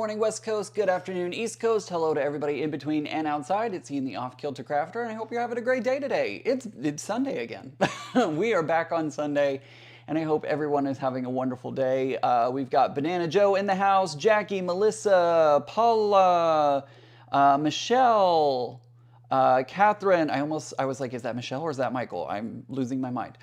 morning, West Coast. Good afternoon, East Coast. Hello to everybody in between and outside. It's Ian the Off-Kilter Crafter, and I hope you're having a great day today. It's Sunday again. We are back on Sunday, and I hope everyone is having a wonderful day. We've got Banana Joe in the house, Jackie, Melissa, Paula, Michelle, Catherine. I was like, is that Michelle or is that Michael? I'm losing my mind.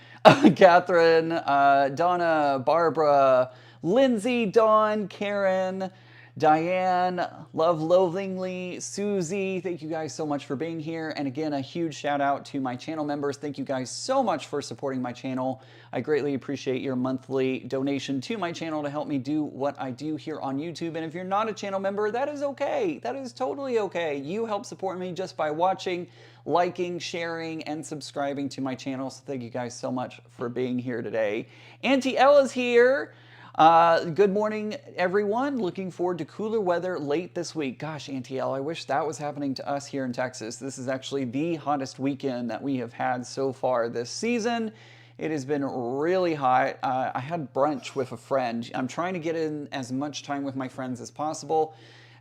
Catherine, Donna, Barbara, Lindsay, Dawn, Karen, Diane, Love Loathingly, Susie. Thank you guys so much for being here. And again, a huge shout out to my channel members. Thank you guys so much for supporting my channel. I greatly appreciate your monthly donation to my channel to help me do what I do here on YouTube. And if you're not a channel member, that is okay. That is totally okay. You help support me just by watching, liking, sharing, and subscribing to my channel. So thank you guys so much for being here today. Auntie Ella's here. Good morning, everyone. Looking forward to cooler weather late this week. Gosh, Auntie L, I wish that was happening to us here in Texas. This is actually the hottest weekend that we have had so far this season. It has been really hot. I had brunch with a friend. I'm trying to get in as much time with my friends as possible.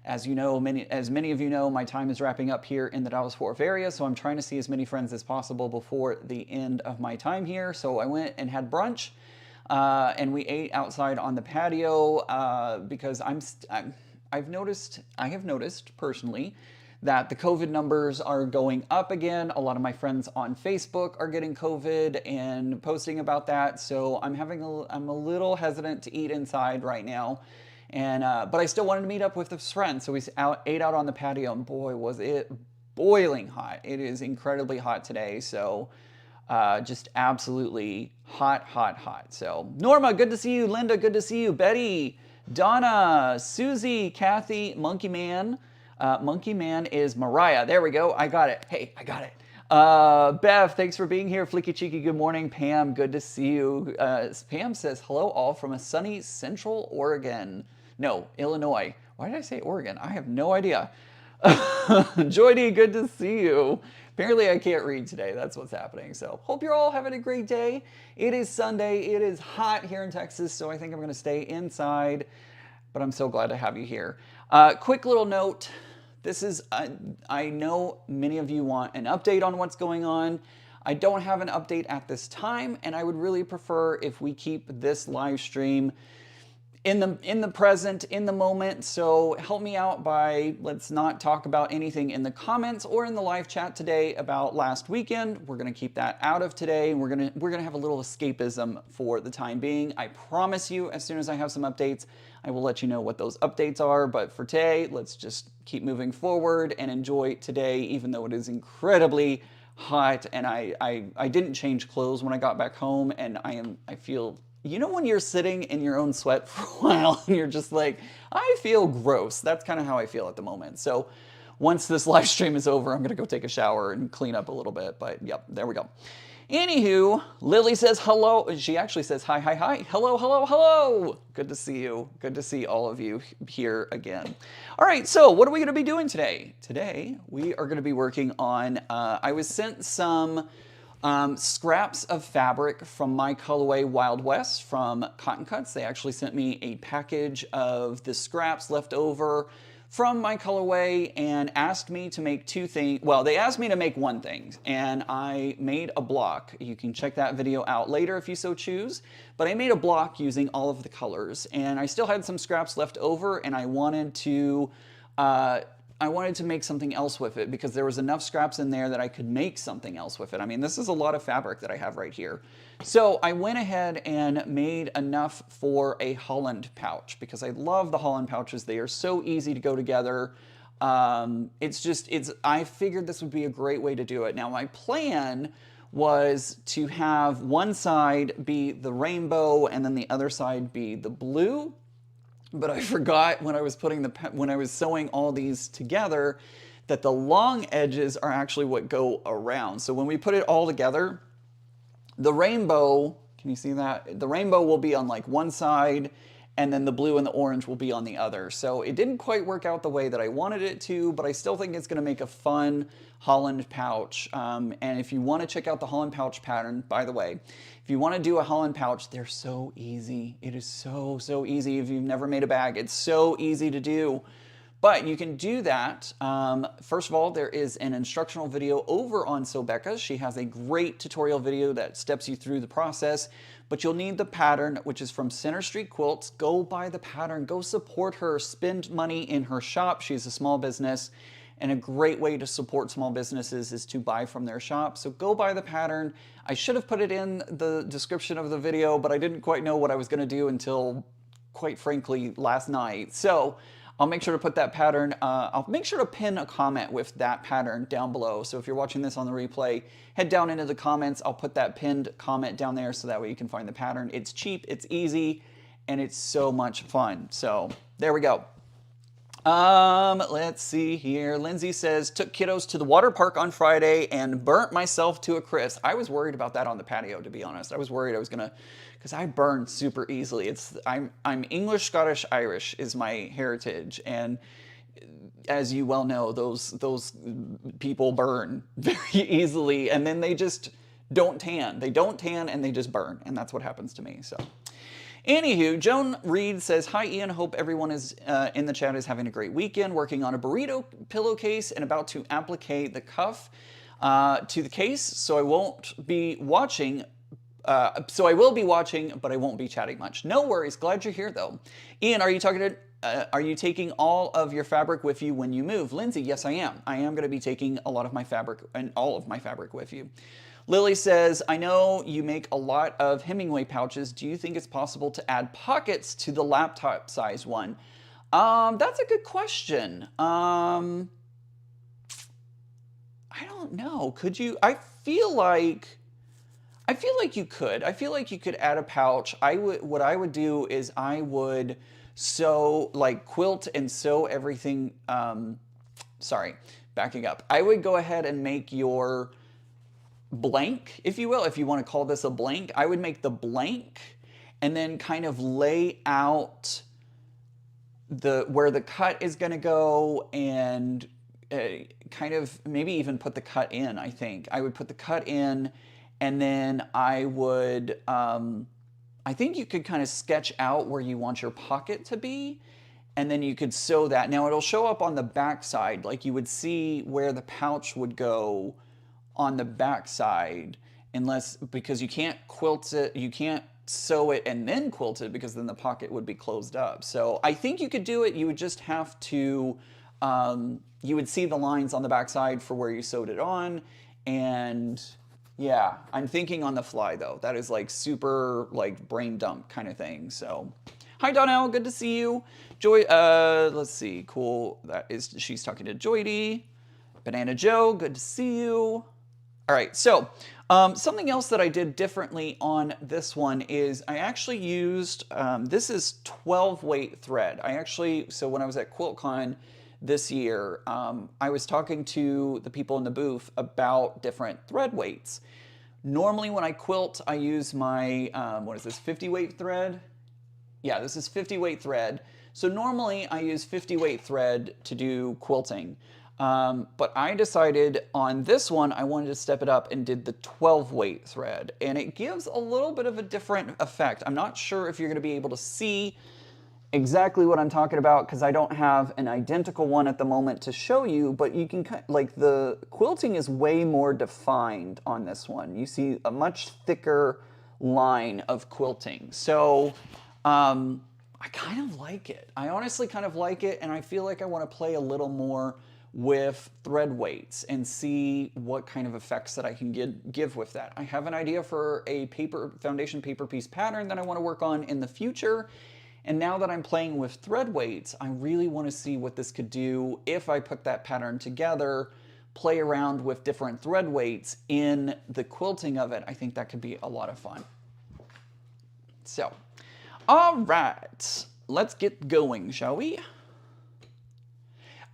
As you know, as many of you know, my time is wrapping up here in the Dallas-Fort Worth area, so I'm trying to see as many friends as possible before the end of my time here. So I went and had brunch. And we ate outside on the patio because I have noticed personally that the COVID numbers are going up again. A lot of my friends on Facebook are getting COVID and posting about that. So I'm a little hesitant to eat inside right now. And but I still wanted to meet up with this friend. So we ate out on the patio, and boy, was it boiling hot. It is incredibly hot today. So just absolutely hot, hot, hot. So Norma, good to see you. Linda, good to see you. Betty, Donna, Susie, Kathy, Monkey Man. Monkey Man is Mariah. There we go. I got it. Hey, I got it. Bev, thanks for being here. Flicky Cheeky, good morning. Pam, good to see you. Pam says, hello all from a sunny Central Oregon. No, Illinois. Why did I say Oregon? I have no idea. Joy, good to see you. Apparently I can't read today. That's what's happening. So hope you're all having a great day. It is Sunday. It is hot here in Texas, so I think I'm going to stay inside, but I'm so glad to have you here. Quick little note. This is, I know many of you want an update on what's going on. I don't have an update at this time, and I would really prefer if we keep this live stream in the present, in the moment. So help me out by, let's not talk about anything in the comments or in the live chat today about last weekend. We're going to keep that out of today, and we're going to have a little escapism for the time being. I promise you, as soon as I have some updates, I will let you know what those updates are. But for today, let's just keep moving forward and enjoy today, even though it is incredibly hot. And I didn't change clothes when I got back home, and I feel, you know, when you're sitting in your own sweat for a while and you're just like, I feel gross. That's kind of how I feel at the moment. So once this live stream is over, I'm going to go take a shower and clean up a little bit. But yep, there we go. Anywho, Lily says hello. She actually says hi, hi, hi. Hello, hello, hello. Good to see you. Good to see all of you here again. All right, so what are we going to be doing today? Today, we are going to be working on, I was sent some scraps of fabric from my Colorway Wild West from Cotton Cuts. They actually sent me a package of the scraps left over from my Colorway and asked me to make two things. Well, they asked me to make one thing, and I made a block. You can check that video out later if you so choose, but I made a block using all of the colors, and I still had some scraps left over, and I wanted to make something else with it because there was enough scraps in there that I could make something else with it. I mean, this is a lot of fabric that I have right here. So I went ahead and made enough for a Holland pouch because I love the Holland pouches. They are so easy to go together. I figured this would be a great way to do it. Now, my plan was to have one side be the rainbow and then the other side be the blue. But I forgot when I was sewing all these together that the long edges are actually what go around. So when we put it all together, the rainbow, can you see that? The rainbow will be on like one side and then the blue and the orange will be on the other. So it didn't quite work out the way that I wanted it to, but I still think it's going to make a fun Holland pouch. And if you want to check out the Holland pouch pattern, by the way, if you want to do a Holland pouch, they're so easy. It is so easy. If you've never made a bag, it's so easy to do. But you can do that. First of all, there is an instructional video over on Sobecca. She has a great tutorial video that steps you through the process. But you'll need the pattern, which is from Center Street Quilts. Go buy the pattern. Go support her. Spend money in her shop. She's a small business. And a great way to support small businesses is to buy from their shop. So go buy the pattern. I should have put it in the description of the video, but I didn't quite know what I was going to do until, quite frankly, last night. So I'll make sure to put that pattern, I'll make sure to pin a comment with that pattern down below. So if you're watching this on the replay, head down into the comments. I'll put that pinned comment down there so that way you can find the pattern. It's cheap, it's easy, and it's so much fun. So there we go. Let's see here. Lindsay says, took kiddos to the water park on Friday and burnt myself to a crisp. I was worried about that on the patio, to be honest. I was worried I was gonna, because I burn super easily. I'm English, Scottish, Irish is my heritage, and as you well know, those people burn very easily, and then they just don't tan. They don't tan and they just burn, and that's what happens to me. So. Anywho, Joan Reed says, hi Ian, hope everyone is in the chat is having a great weekend, working on a burrito pillowcase and about to applique the cuff to the case, so I won't be watching, so I will be watching, but I won't be chatting much. No worries, glad you're here though. Ian, are you taking all of your fabric with you when you move? Lindsay, yes I am. I am going to be taking a lot of my fabric and all of my fabric with you. Lily says, I know you make a lot of Hemingway pouches. Do you think it's possible to add pockets to the laptop size one? That's a good question. I don't know. Could you? I feel like you could. I feel like you could add a pouch. What I would do is I would sew, like quilt and sew everything. Sorry, backing up. I would go ahead and make your blank, if you will, if you want to call this a blank. I would make the blank and then kind of lay out where the cut is going to go, and kind of maybe even put the cut in. I think I would put the cut in, and then I would I think you could kind of sketch out where you want your pocket to be, and then you could sew that. Now it'll show up on the back side, like you would see where the pouch would go on the back side, because you can't quilt it, you can't sew it and then quilt it, because then the pocket would be closed up. So I think you could do it. You would just have to, you would see the lines on the back side for where you sewed it on. And yeah, I'm thinking on the fly though. That is like super like brain dump kind of thing. So hi Donnell, good to see you. Joy, let's see, cool. She's talking to Joydy. Banana Joe, good to see you. All right, so something else that I did differently on this one is I actually used, this is 12 weight thread. So when I was at QuiltCon this year, I was talking to the people in the booth about different thread weights. Normally when I quilt, I use my, what is this, 50 weight thread? Yeah, this is 50 weight thread. So normally I use 50 weight thread to do quilting. But I decided on this one, I wanted to step it up and did the 12 weight thread. And it gives a little bit of a different effect. I'm not sure if you're going to be able to see exactly what I'm talking about, because I don't have an identical one at the moment to show you, but you can, like, the quilting is way more defined on this one. You see a much thicker line of quilting. So, I kind of like it. I honestly kind of like it, and I feel like I want to play a little more with thread weights and see what kind of effects that I can give with that. I have an idea for a foundation paper piece pattern that I want to work on in the future, and now that I'm playing with thread weights, I really want to see what this could do if I put that pattern together, play around with different thread weights in the quilting of it. I think that could be a lot of fun. So, all right, let's get going, shall we?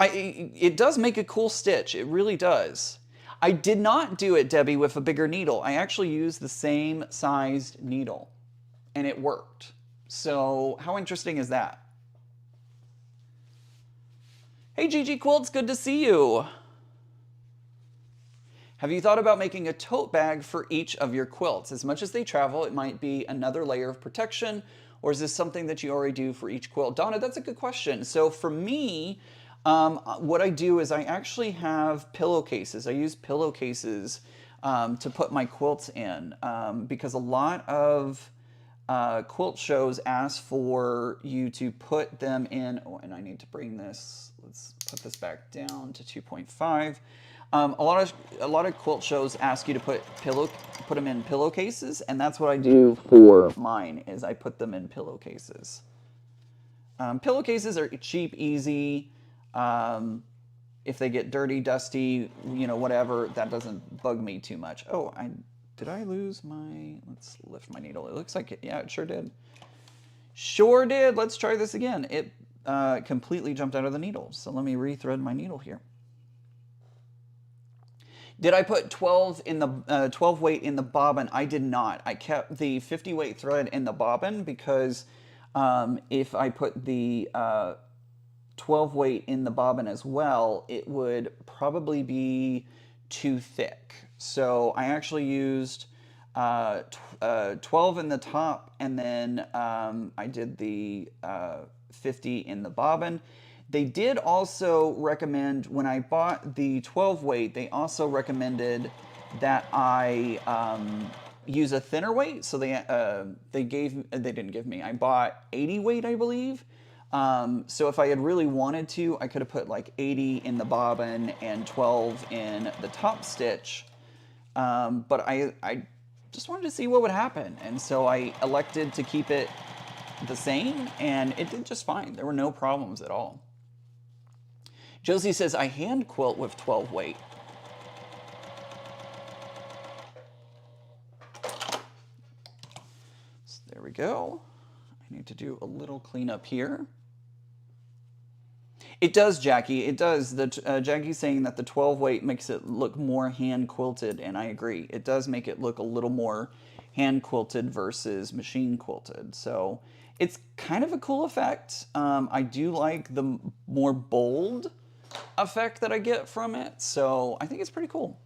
It does make a cool stitch. It really does. I did not do it, Debbie, with a bigger needle. I actually used the same sized needle, and it worked. So how interesting is that? Hey Gigi Quilts, good to see you. Have you thought about making a tote bag for each of your quilts? As much as they travel, it might be another layer of protection, or is this something that you already do for each quilt? Donna, that's a good question. So for me, what I do is I actually have pillowcases. I use pillowcases to put my quilts in because a lot of quilt shows ask for you to put them in, oh, and I need to bring this, let's put this back down to 2.5. A lot of quilt shows ask you to put them in pillowcases, and that's what I do for mine. Is I put them in pillowcases. Pillowcases are cheap, easy. If they get dirty, dusty, you know, whatever, that doesn't bug me too much. Oh, did I lose my? Let's lift my needle. It looks like it. Yeah, it sure did. Sure did. Let's try this again. It completely jumped out of the needle. So let me rethread my needle here. Did I put 12 in the 12 weight in the bobbin? I did not. I kept the 50 weight thread in the bobbin because if I put the 12 weight in the bobbin as well, it would probably be too thick. So I actually used 12 in the top, and then I did the 50 in the bobbin. They did also recommend, when I bought the 12 weight, they also recommended that I use a thinner weight. So they didn't give me. I bought 80 weight, I believe. So if I had really wanted to, I could have put like 80 in the bobbin and 12 in the top stitch. But I just wanted to see what would happen, and so I elected to keep it the same, and it did just fine. There were no problems at all. Josie says, I hand quilt with 12 weight. So there we go. I need to do a little cleanup here. It does, Jackie. It does. Jackie's saying that the 12 weight makes it look more hand quilted, and I agree. It does make it look a little more hand quilted versus machine quilted. So it's kind of a cool effect. I do like the more bold effect that I get from it. So I think it's pretty cool.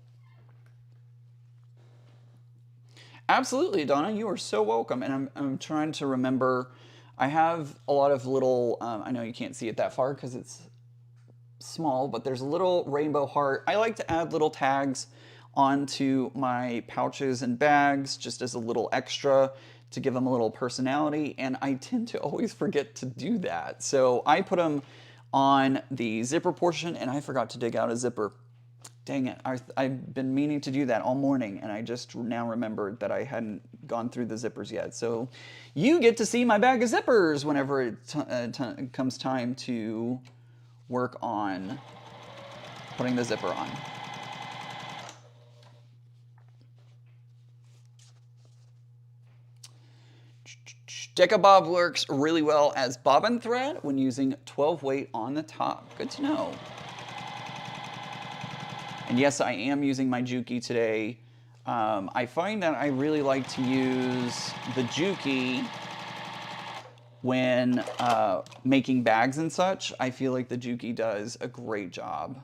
Absolutely, Donna. You are so welcome. And I'm trying to remember. I have a lot of little, I know you can't see it that far because it's small, but there's a little rainbow heart. I like to add little tags onto my pouches and bags just as a little extra to give them a little personality, and I tend to always forget to do that. So I put them on the zipper portion, and I forgot to dig out a zipper. Dang it, I've been meaning to do that all morning, and I just now remembered that I hadn't gone through the zippers yet. So you get to see my bag of zippers whenever it comes time to work on putting the zipper on. Decabob works really well as bobbin thread when using 12 weight on the top. Good to know. And yes, I am using my Juki today. I find that I really like to use the Juki when making bags and such. I feel like the Juki does a great job.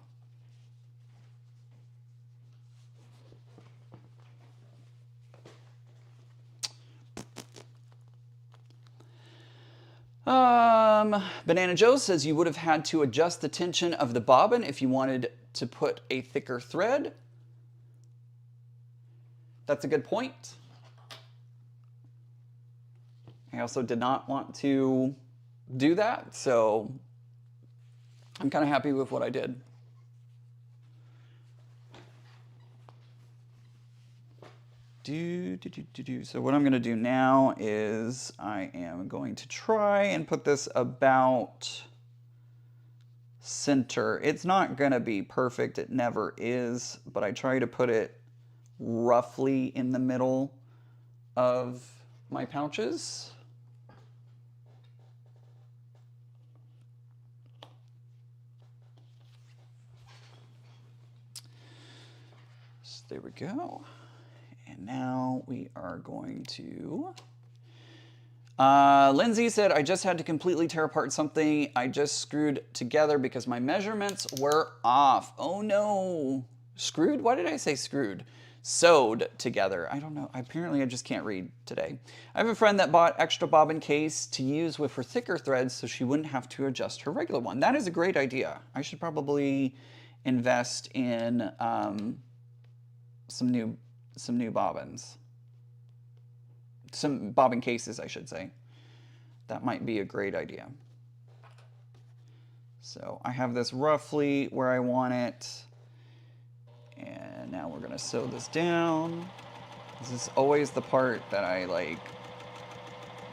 Banana Joe says you would have had to adjust the tension of the bobbin if you wanted to put a thicker thread. That's a good point. I also did not want to do that, so I'm kind of happy with what I did. So what I'm going to do now is I am going to try and put this about center. It's not going to be perfect. It never is, but I try to put it roughly in the middle of my pouches. So there we go. And now we are going to, Lindsay said, I just had to completely tear apart something I just screwed together because my measurements were off. Oh no. Screwed? Why did I say screwed? Sewed together. I don't know. Apparently I just can't read today. I have a friend that bought extra bobbin case to use with her thicker threads so she wouldn't have to adjust her regular one. That is a great idea. I should probably invest in some new bobbins. Some bobbin cases, I should say. That might be a great idea. So I have this roughly where I want it. And now we're gonna sew this down. This is always the part that I like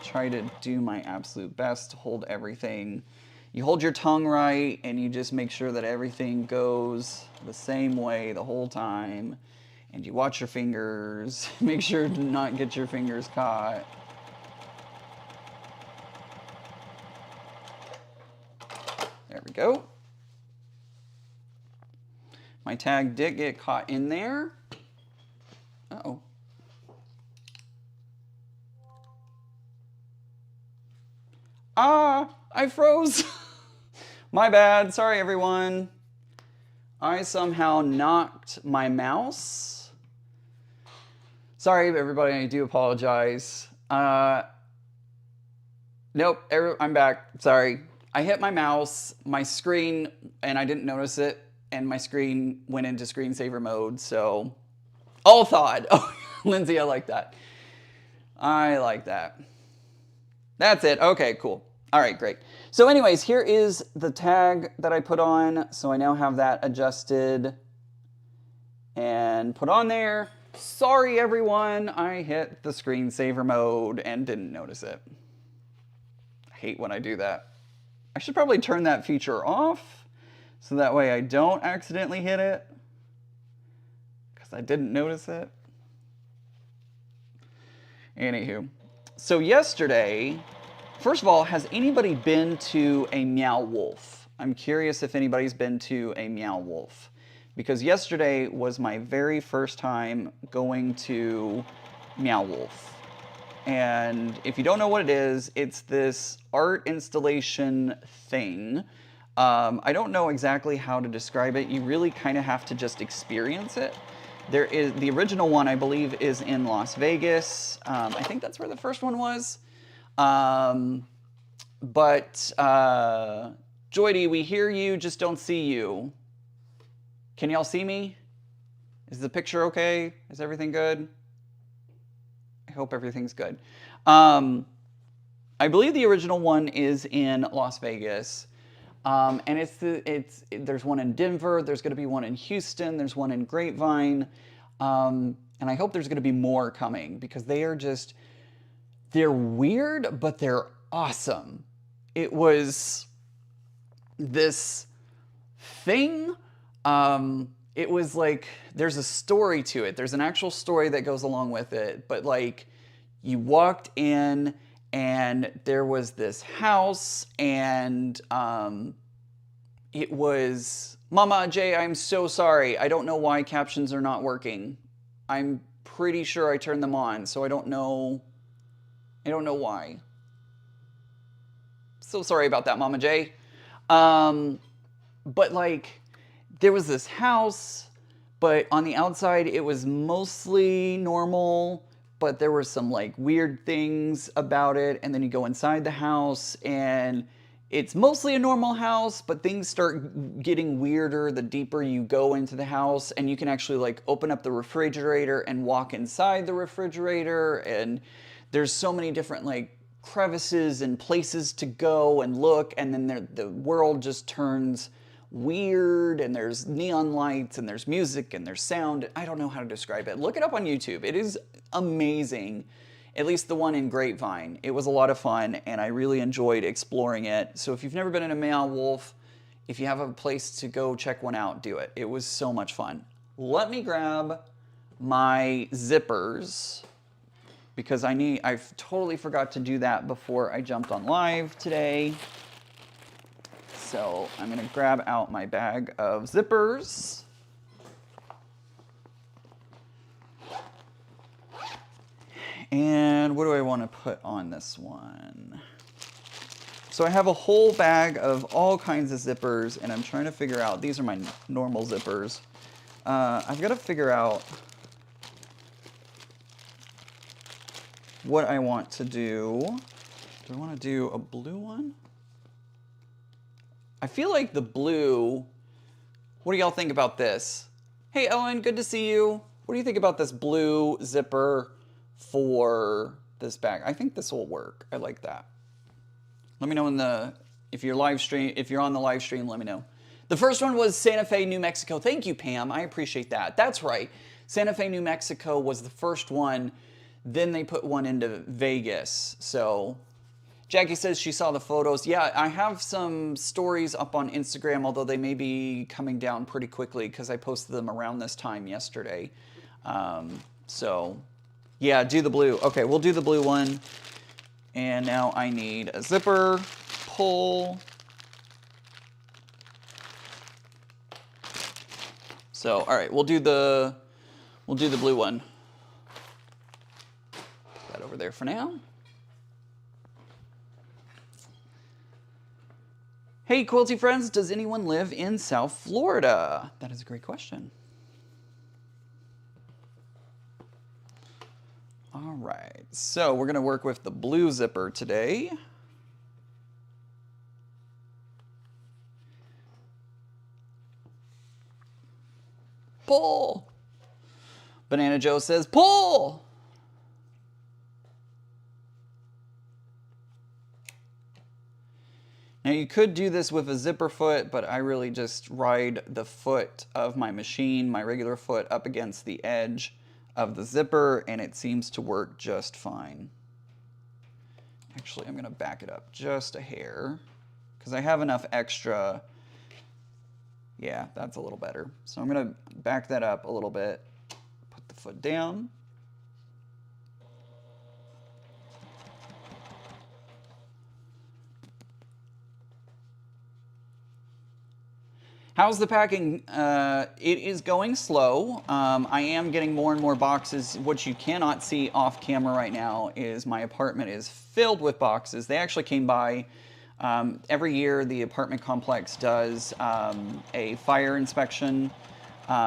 try to do my absolute best to hold everything. You hold your tongue right and you just make sure that everything goes the same way the whole time. And you watch your fingers, make sure to not get your fingers caught. There we go. My tag did get caught in there. Uh-oh. Ah, I froze. My bad, sorry everyone. I somehow knocked my mouse. Sorry, everybody, I do apologize. Nope, I'm back, sorry. I hit my mouse, my screen, and I didn't notice it, and my screen went into screensaver mode, so all thawed. Oh, Lindsay, I like that. I like that. That's it, okay, cool. All right, great. So anyways, here is the tag that I put on, so I now have that adjusted and put on there. Sorry everyone, I hit the screensaver mode and didn't notice it. I hate when I do that. I should probably turn that feature off so that way I don't accidentally hit it because I didn't notice it. Anywho, so yesterday, first of all, has anybody been to a Meow Wolf? I'm curious if anybody's been to a Meow Wolf. Because yesterday was my very first time going to Meow Wolf. And if you don't know what it is, it's this art installation thing. I don't know exactly how to describe it. You really kind of have to just experience it. There is the original one, I believe, is in Las Vegas. I think that's where the first one was. Joydy, we hear you, just don't see you. Can y'all see me? Is the picture okay? Is everything good? I hope everything's good. I believe the original one is in Las Vegas. And there's one in Denver, there's gonna be one in Houston, there's one in Grapevine. And I hope there's gonna be more coming because they're weird, but they're awesome. It was this thing. It was like, there's a story to it. There's an actual story that goes along with it. But like, you walked in and there was this house and it was, Mama Jay, I'm so sorry. I don't know why captions are not working. I'm pretty sure I turned them on, so I don't know why. So sorry about that, Mama Jay. But like, there was this house, but on the outside it was mostly normal, but there were some like weird things about it. And then you go inside the house and it's mostly a normal house, but things start getting weirder the deeper you go into the house. And you can actually like open up the refrigerator and walk inside the refrigerator. And there's so many different like crevices and places to go and look. And then the world just turns weird, and there's neon lights and there's music and there's sound. I don't know how to describe it. Look it up on YouTube. It is amazing. At least the one in Grapevine. It was a lot of fun and I really enjoyed exploring it. So if you've never been in a Meow Wolf, if you have a place to go check one out, do it. It was so much fun. Let me grab my zippers because I totally forgot to do that before I jumped on live today. So I'm gonna grab out my bag of zippers. And what do I want to put on this one? So I have a whole bag of all kinds of zippers, and I'm trying to figure out, these are my normal zippers. I've got to figure out what I want to do. Do I want to do a blue one? I feel like the blue, what do y'all think about this? Hey Ellen, good to see you. What do you think about this blue zipper for this bag? I think this will work. I like that. Let me know if you're on the live stream, let me know. The first one was Santa Fe, New Mexico. Thank you, Pam. I appreciate that. That's right. Santa Fe, New Mexico was the first one. Then they put one into Vegas. So Jackie says she saw the photos. Yeah, I have some stories up on Instagram, although they may be coming down pretty quickly because I posted them around this time yesterday. So, yeah, do the blue. Okay, we'll do the blue one. And now I need a zipper, pull. So, all right, we'll do the blue one. Put that over there for now. Hey, quilty friends, does anyone live in South Florida? That is a great question. All right, so we're going to work with the blue zipper today. Pull. Banana Joe says, pull. Now you could do this with a zipper foot, but I really just ride the foot of my machine, my regular foot, up against the edge of the zipper, and it seems to work just fine. Actually, I'm going to back it up just a hair because I have enough extra. Yeah, that's a little better. So I'm going to back that up a little bit, put the foot down. How's the packing? It is going slow. I am getting more and more boxes. What you cannot see off camera right now is my apartment is filled with boxes. They actually came by. Every year the apartment complex does a fire inspection.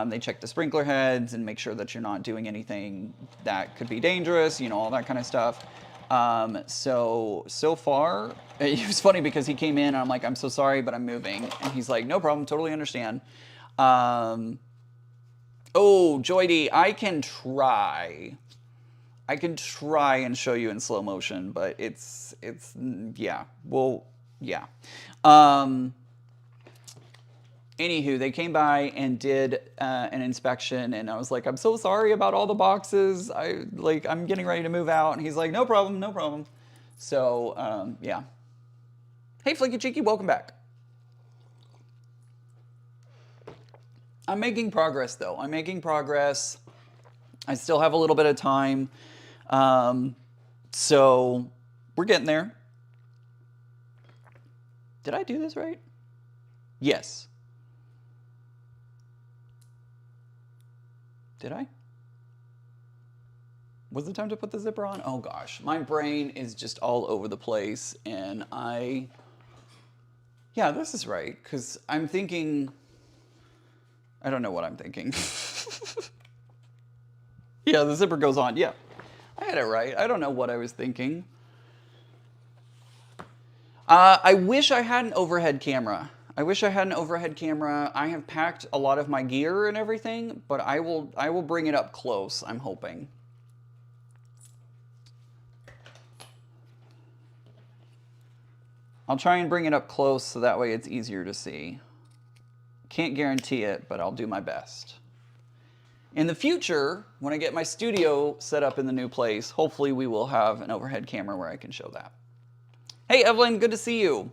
They check the sprinkler heads and make sure that you're not doing anything that could be dangerous, you know, all that kind of stuff. So far, it was funny because he came in and I'm like, I'm so sorry, but I'm moving. And he's like, no problem, totally understand. Oh, Joydy, I can try and show you in slow motion, but it's yeah, well, yeah. Anywho, they came by and did an inspection, and I was like, I'm so sorry about all the boxes. I'm getting ready to move out. And he's like, no problem, no problem. So, yeah. Hey, Flicky Cheeky, welcome back. I'm making progress, though. I'm making progress. I still have a little bit of time. So, we're getting there. Did I do this right? Yes. Did I? Was it time to put the zipper on? Oh gosh, my brain is just all over the place, and yeah, this is right, because I'm thinking, I don't know what I'm thinking. Yeah, the zipper goes on, yeah. I had it right, I don't know what I was thinking. I wish I had an overhead camera. I have packed a lot of my gear and everything, but I will bring it up close, I'm hoping. I'll try and bring it up close so that way it's easier to see. Can't guarantee it, but I'll do my best. In the future, when I get my studio set up in the new place, hopefully we will have an overhead camera where I can show that. Hey Evelyn, good to see you.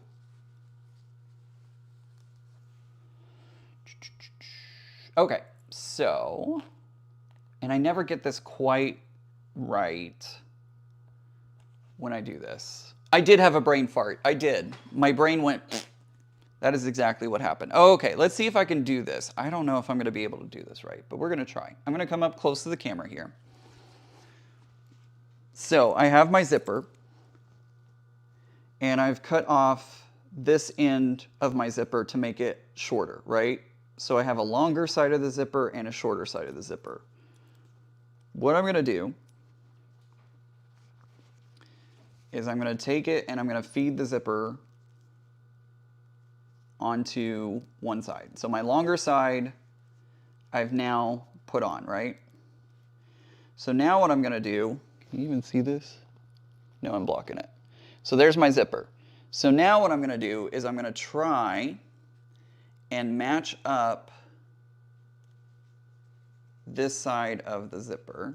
Okay, so, and I never get this quite right when I do this. I did have a brain fart. I did. My brain went, that is exactly what happened. Okay, let's see if I can do this. I don't know if I'm going to be able to do this right, but we're going to try. I'm going to come up close to the camera here. So I have my zipper, and I've cut off this end of my zipper to make it shorter, right? So I have a longer side of the zipper and a shorter side of the zipper. What I'm gonna do is I'm gonna take it and I'm gonna feed the zipper onto one side. So my longer side I've now put on, right? So now what I'm gonna do, can you even see this? No, I'm blocking it. So there's my zipper. So now what I'm gonna do is I'm gonna try and match up this side of the zipper.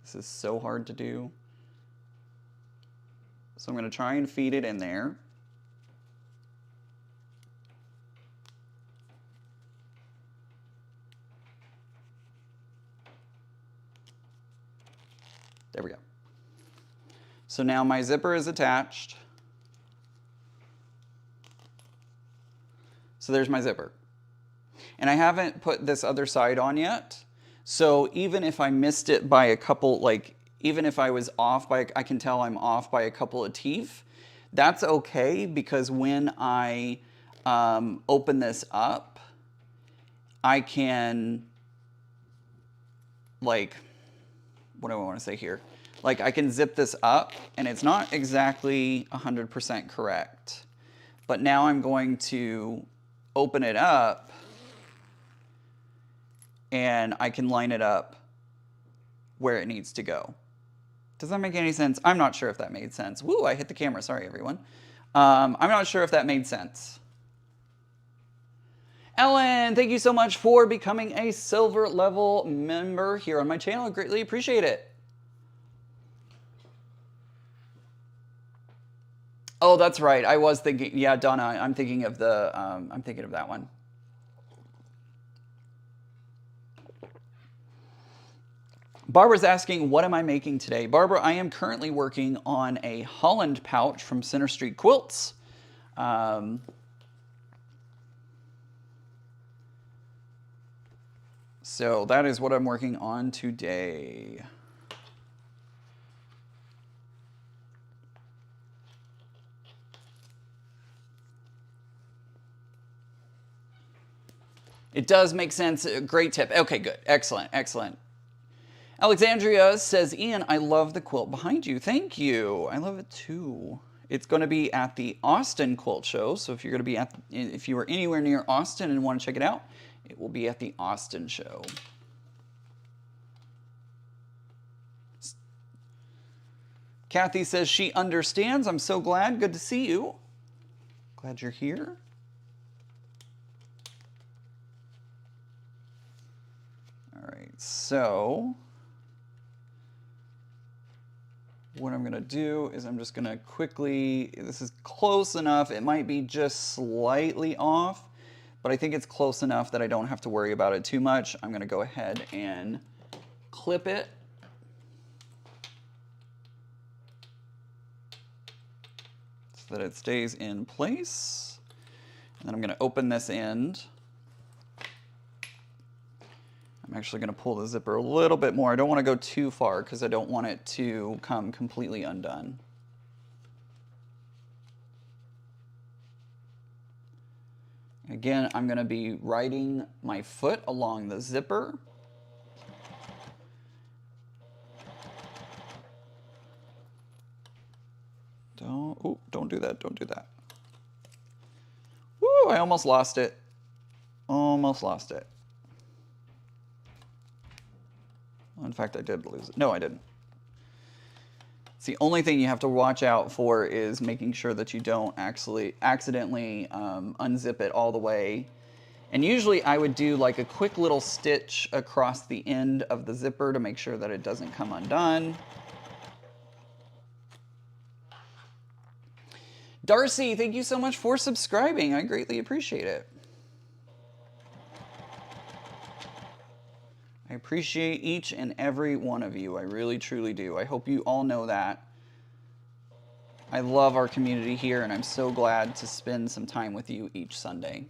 This is so hard to do. So I'm gonna try and feed it in there. There we go. So now my zipper is attached. So there's my zipper. And I haven't put this other side on yet. So even if I missed it by a couple, like even if I was off by, I can tell I'm off by a couple of teeth, that's okay, because when I open this up, I can, like, what do I want to say here? Like, I can zip this up, and it's not exactly 100% correct. But now I'm going to open it up, and I can line it up where it needs to go. Does that make any sense? I'm not sure if that made sense. Woo, I hit the camera. Sorry, everyone. I'm not sure if that made sense. Ellen, thank you so much for becoming a silver level member here on my channel. I greatly appreciate it. Oh, that's right. I was thinking, yeah, Donna, I'm thinking of the, I'm thinking of that one. Barbara's asking, what am I making today? Barbara, I am currently working on a Holland pouch from Center Street Quilts. So that is what I'm working on today. It does make sense. Great tip. Okay, good. Excellent, excellent. Alexandria says, Ian, I love the quilt behind you. Thank you. I love it too. It's going to be at the Austin Quilt Show. So if you're going to be at, if you are anywhere near Austin and want to check it out, it will be at the Austin show. Kathy says she understands. I'm so glad. Good to see you. Glad you're here. All right, so what I'm going to do is I'm just going to quickly, this is close enough. It might be just slightly off, but I think it's close enough that I don't have to worry about it too much. I'm going to go ahead and clip it. So that it stays in place. And then I'm going to open this end. I'm actually going to pull the zipper a little bit more. I don't want to go too far because I don't want it to come completely undone. Again, I'm going to be riding my foot along the zipper. Don't do that. Don't do that. Woo, I almost lost it. Almost lost it. In fact, I did lose it. No, I didn't. It's the only thing you have to watch out for is making sure that you don't actually accidentally unzip it all the way. And usually I would do like a quick little stitch across the end of the zipper to make sure that it doesn't come undone. Darcy, thank you so much for subscribing. I greatly appreciate it. I appreciate each and every one of you. I really, truly do. I hope you all know that. I love our community here, and I'm so glad to spend some time with you each Sunday.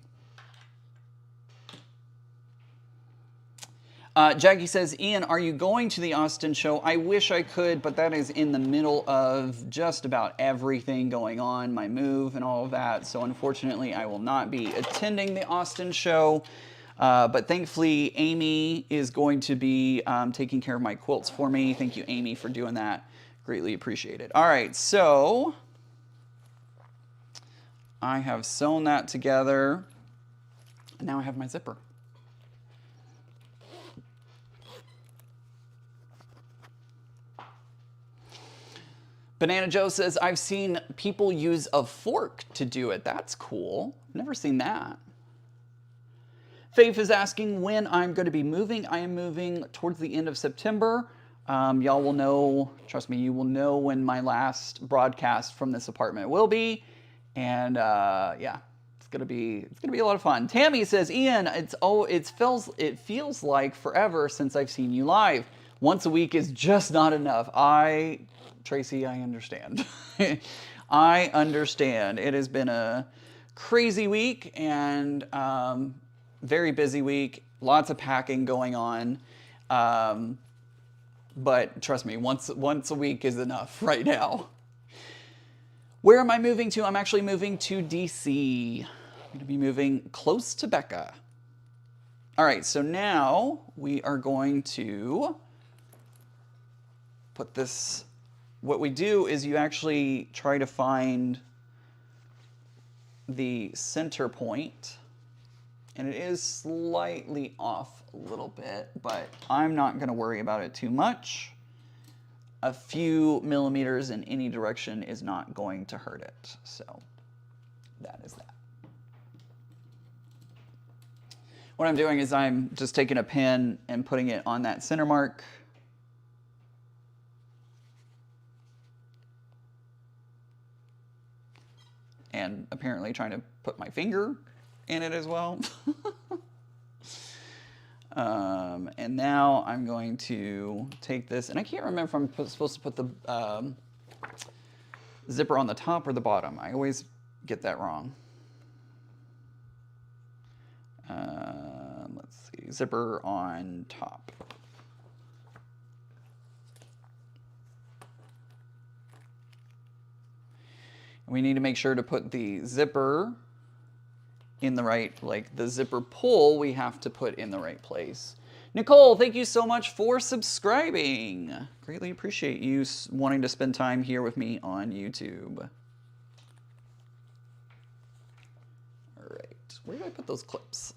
Jackie says, Ian, are you going to the Austin show? I wish I could, but that is in the middle of just about everything going on, my move and all of that. So unfortunately, I will not be attending the Austin show. But thankfully, Amy is going to be taking care of my quilts for me. Thank you, Amy, for doing that. Greatly appreciate it. All right, so I have sewn that together. And now I have my zipper. Banana Joe says, I've seen people use a fork to do it. That's cool. Never seen that. Faith is asking when I'm going to be moving. I am moving towards the end of September. Y'all will know, trust me, you will know when my last broadcast from this apartment will be. And yeah, it's gonna be a lot of fun. Tammy says, Ian, it feels like forever since I've seen you live. Once a week is just not enough. Tracy, I understand. I understand. It has been a crazy week and very busy week. Lots of packing going on. But trust me, once a week is enough right now. Where am I moving to? I'm actually moving to DC. I'm going to be moving close to Becca. All right, so now we are going to put this. What we do is you actually try to find the center point, and it is slightly off a little bit, but I'm not going to worry about it too much. A few millimeters in any direction is not going to hurt it, so that is that. What I'm doing is I'm just taking a pin and putting it on that center mark. And apparently trying to put my finger in it as well. And now I'm going to take this, and I can't remember if I'm supposed to put the zipper on the top or the bottom. I always get that wrong. Let's see, zipper on top. We need to make sure to put the zipper in the right, like the zipper pull, we have to put in the right place. Nicole, thank you so much for subscribing. Greatly appreciate you wanting to spend time here with me on YouTube. All right, where did I put those clips?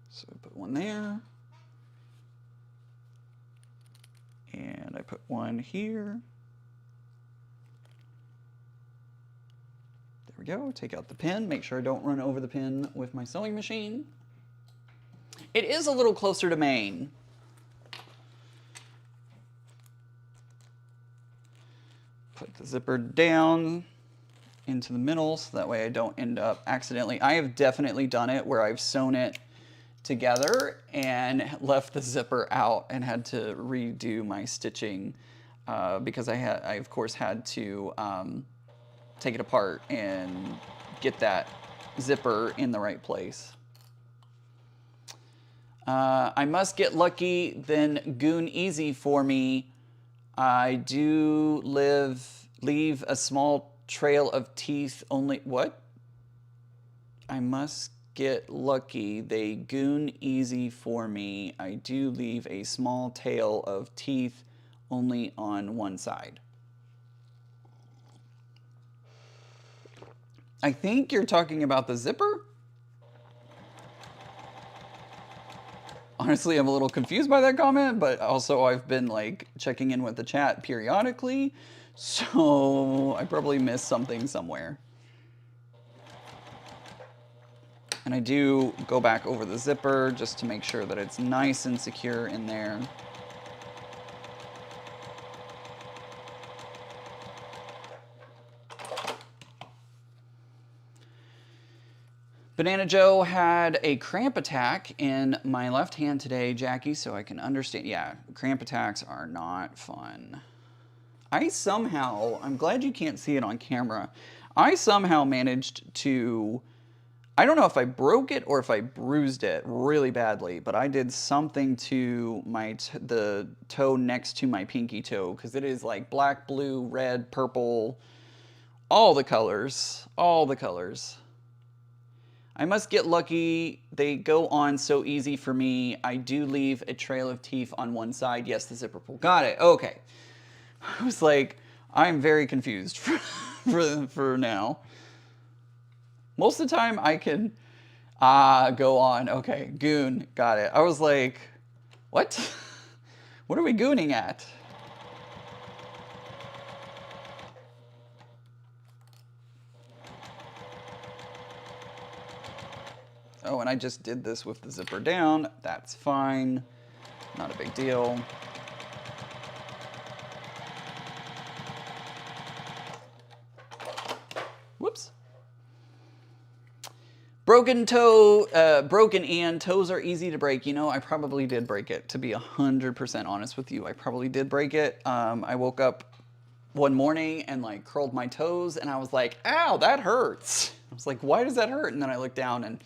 So I put one there. And I put one here. There we go. Take out the pin. Make sure I don't run over the pin with my sewing machine. It is a little closer to Maine. Put the zipper down into the middle so that way I don't end up accidentally. I have definitely done it where I've sewn it together and left the zipper out and had to redo my stitching because I of course had to take it apart and get that zipper in the right place. I must get lucky, then goon easy for me. I do leave a small trail of teeth only. What? I must get lucky, they goon easy for me. I do leave a small tail of teeth only on one side. I think you're talking about the zipper? Honestly, I'm a little confused by that comment, but also I've been like checking in with the chat periodically, so I probably missed something somewhere. And I do go back over the zipper just to make sure that it's nice and secure in there. Banana Joe had a cramp attack in my left hand today, Jackie, so I can understand. Yeah, cramp attacks are not fun. I'm glad you can't see it on camera. I somehow managed to, I don't know if I broke it or if I bruised it really badly, but I did something to the toe next to my pinky toe, because it is like black, blue, red, purple, all the colors, all the colors. I must get lucky. They go on so easy for me. I do leave a trail of teeth on one side. Yes, the zipper pull. Got it. Okay. I was like, I'm very confused for now. Most of the time I can go on. Okay, goon. Got it. I was like, what? What are we gooning at? Oh, and I just did this with the zipper down. That's fine. Not a big deal. Whoops. Broken toe, broken and toes are easy to break. You know, I probably did break it, to be 100% honest with you. I probably did break it. I woke up one morning and like curled my toes and I was like, ow, that hurts. I was like, why does that hurt? And then I looked down and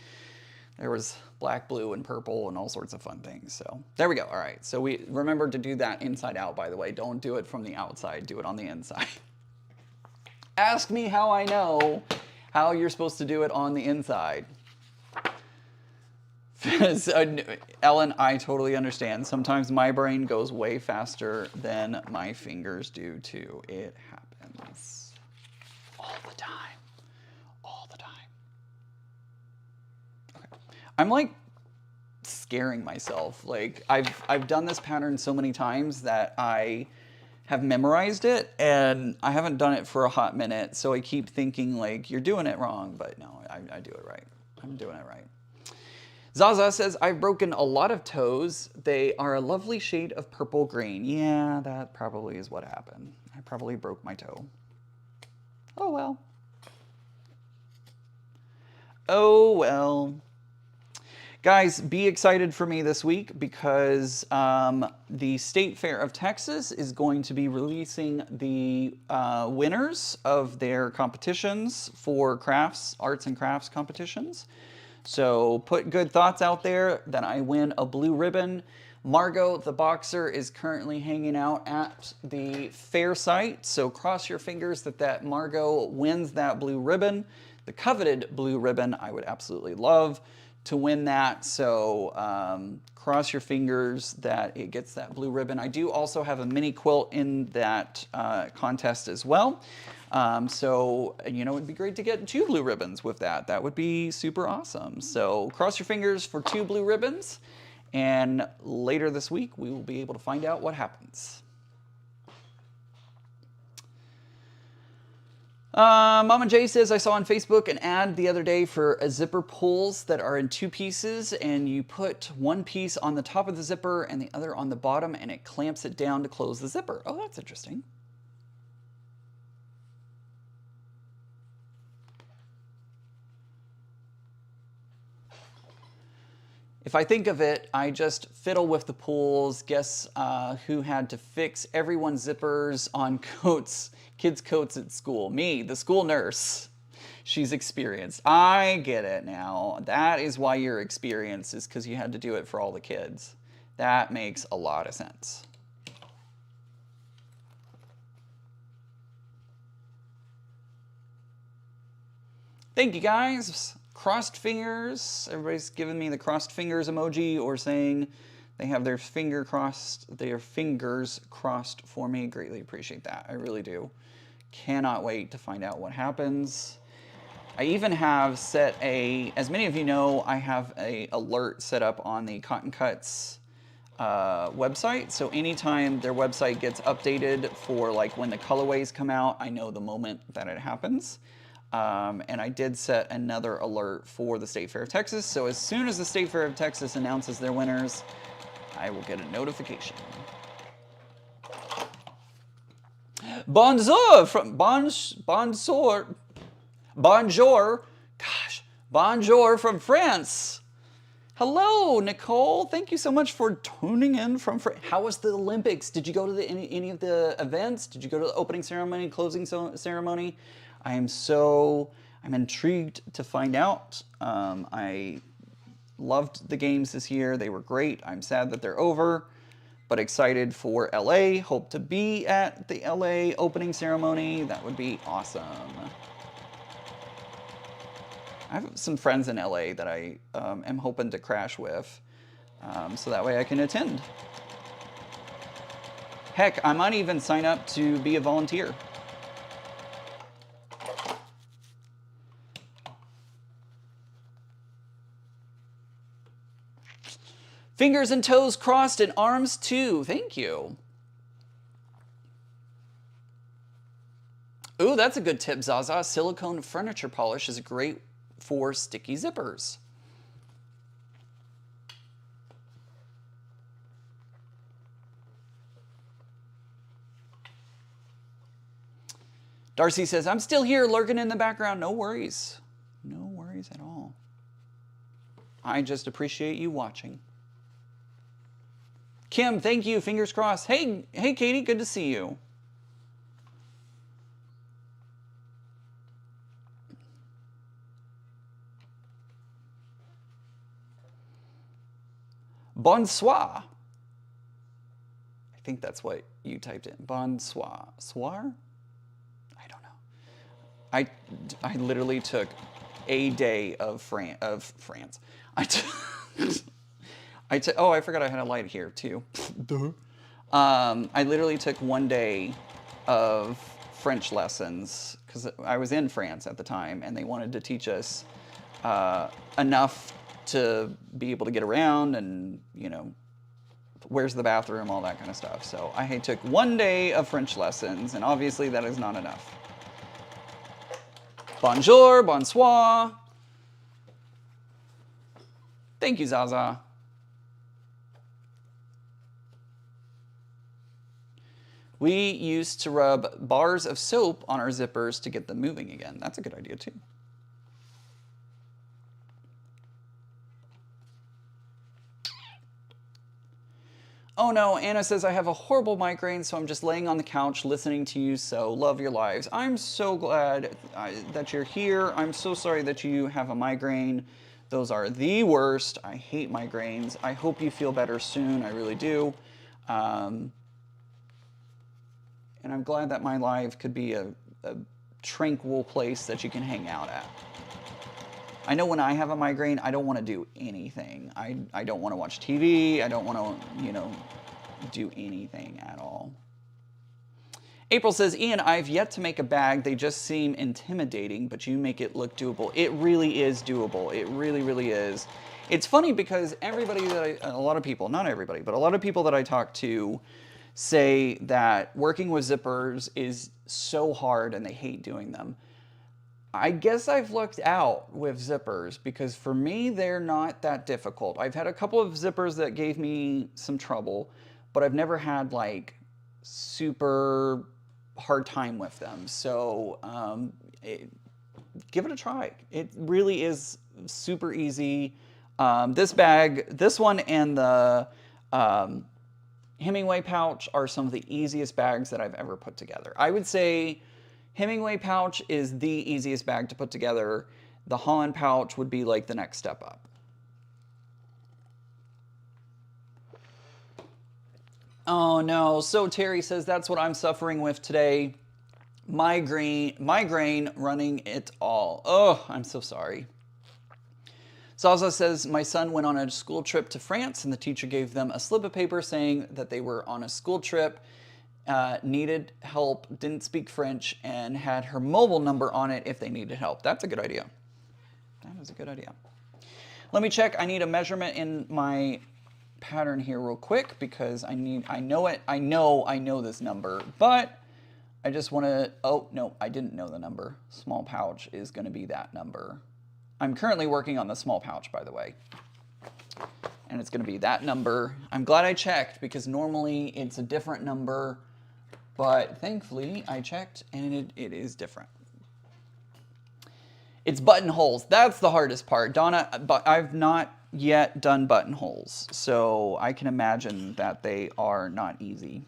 there was black, blue, and purple and all sorts of fun things. So there we go. All right. So we remember to do that inside out, by the way. Don't do it from the outside. Do it on the inside. Ask me how I know how you're supposed to do it on the inside. Ellen, I totally understand. Sometimes my brain goes way faster than my fingers do too. It happens all the time. All the time. Okay. I'm like scaring myself. Like I've done this pattern so many times that I have memorized it and I haven't done it for a hot minute. So I keep thinking like, you're doing it wrong, but no, I do it right. I'm doing it right. Zaza says, I've broken a lot of toes. They are a lovely shade of purple green. Yeah, that probably is what happened. I probably broke my toe. Oh well. Oh well. Guys, be excited for me this week because the State Fair of Texas is going to be releasing the winners of their competitions for crafts, arts and crafts competitions. So put good thoughts out there that I win a blue ribbon. Margot, the boxer, is currently hanging out at the fair site. So cross your fingers that Margot wins that blue ribbon. The coveted blue ribbon, I would absolutely love to win that. So cross your fingers that it gets that blue ribbon. I do also have a mini quilt in that contest as well. So, you know, it'd be great to get 2 blue ribbons with that. That would be super awesome. So cross your fingers for 2 blue ribbons. And later this week, we will be able to find out what happens. Mama J says, I saw on Facebook an ad the other day for zipper pulls that are in 2 pieces, and you put one piece on the top of the zipper and the other on the bottom, and it clamps it down to close the zipper. Oh, that's interesting. If I think of it, I just fiddle with the pulls. Guess who had to fix everyone's zippers on coats, kids' coats at school? Me, the school nurse. She's experienced. I get it now. That is why you're experienced, is because you had to do it for all the kids. That makes a lot of sense. Thank you, guys. Crossed fingers. Everybody's giving me the crossed fingers emoji or saying they have their fingers crossed for me. Greatly appreciate that. I really do. Cannot wait to find out what happens. I even have set as many of you know, I have an alert set up on the Cotton Cuts website. So anytime their website gets updated for like when the colorways come out, I know the moment that it happens. And I did set another alert for the State Fair of Texas. So as soon as the State Fair of Texas announces their winners, I will get a notification. Bonjour from bonjour from France. Hello, Nicole. Thank you so much for tuning in from France. How was the Olympics? Did you go to any of the events? Did you go to the opening ceremony, closing ceremony? I'm so I'm intrigued to find out. I loved the games this year. They were great. I'm sad that they're over, but excited for LA. Hope to be at the LA opening ceremony. That would be awesome. I have some friends in LA that I am hoping to crash with, so that way I can attend. Heck, I might even sign up to be a volunteer. Fingers and toes crossed and arms too. Thank you. Ooh, that's a good tip, Zaza. Silicone furniture polish is great for sticky zippers. Darcy says, I'm still here lurking in the background. No worries. No worries at all. I just appreciate you watching. Kim, thank you. Fingers crossed. Hey, Katie, good to see you. Bonsoir. I think that's what you typed in. Bonsoir. Soir? I don't know. I literally took a day of France. Oh, I forgot I had a light here too. Duh. I literally took 1 day of French lessons because I was in France at the time and they wanted to teach us enough to be able to get around and, you know, where's the bathroom, all that kind of stuff. So I took 1 day of French lessons and obviously that is not enough. Bonjour, bonsoir. Thank you, Zaza. We used to rub bars of soap on our zippers to get them moving again. That's a good idea too. Oh no, Anna says, I have a horrible migraine, so I'm just laying on the couch listening to you, so love your lives. I'm so glad that you're here. I'm so sorry that you have a migraine. Those are the worst. I hate migraines. I hope you feel better soon. I really do. And I'm glad that my life could be a tranquil place that you can hang out at. I know when I have a migraine, I don't want to do anything. I don't want to watch TV. I don't want to, you know, do anything at all. April says, Ian, I've yet to make a bag. They just seem intimidating, but you make it look doable. It really is doable. It really, really is. It's funny because everybody that a lot of people, not everybody, but a lot of people that I talk to say that working with zippers is so hard and they hate doing them. I guess I've lucked out with zippers because for me, they're not that difficult. I've had a couple of zippers that gave me some trouble, but I've never had like super hard time with them. So give it a try. It really is super easy. This bag, this one and the Hemingway pouch are some of the easiest bags that I've ever put together. I would say Hemingway pouch is the easiest bag to put together. The Holland pouch would be like the next step up. Oh no, so Terry says that's what I'm suffering with today. Migraine running it all. Oh, I'm so sorry. Zaza says, my son went on a school trip to France and the teacher gave them a slip of paper saying that they were on a school trip, needed help, didn't speak French, and had her mobile number on it if they needed help. That's a good idea. That is a good idea. Let me check. I need a measurement in my pattern here real quick because I know this number, but I just want to, oh, no, I didn't know the number. Small pouch is going to be that number. I'm currently working on the small pouch, by the way. And it's going to be that number. I'm glad I checked because normally it's a different number, but thankfully I checked and it is different. It's buttonholes. That's the hardest part. Donna, but I've not yet done buttonholes, so I can imagine that they are not easy.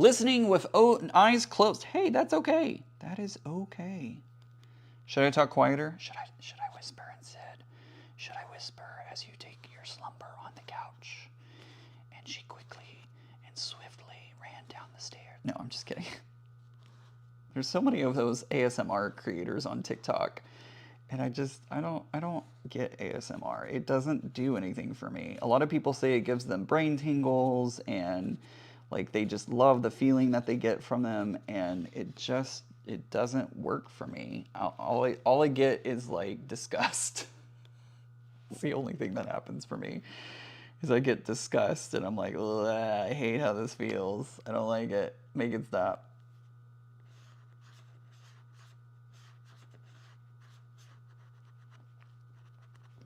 Listening with eyes closed. Hey, that's okay. That is okay. Should I talk quieter? Should I whisper instead? Should I whisper as you take your slumber on the couch? And she quickly and swiftly ran down the stairs. No, I'm just kidding. There's so many of those ASMR creators on TikTok. And I don't get ASMR. It doesn't do anything for me. A lot of people say it gives them brain tingles and like they just love the feeling that they get from them, and it doesn't work for me. All I get is like disgust. It's the only thing that happens for me is I get disgust and I'm like, I hate how this feels. I don't like it. Make it stop.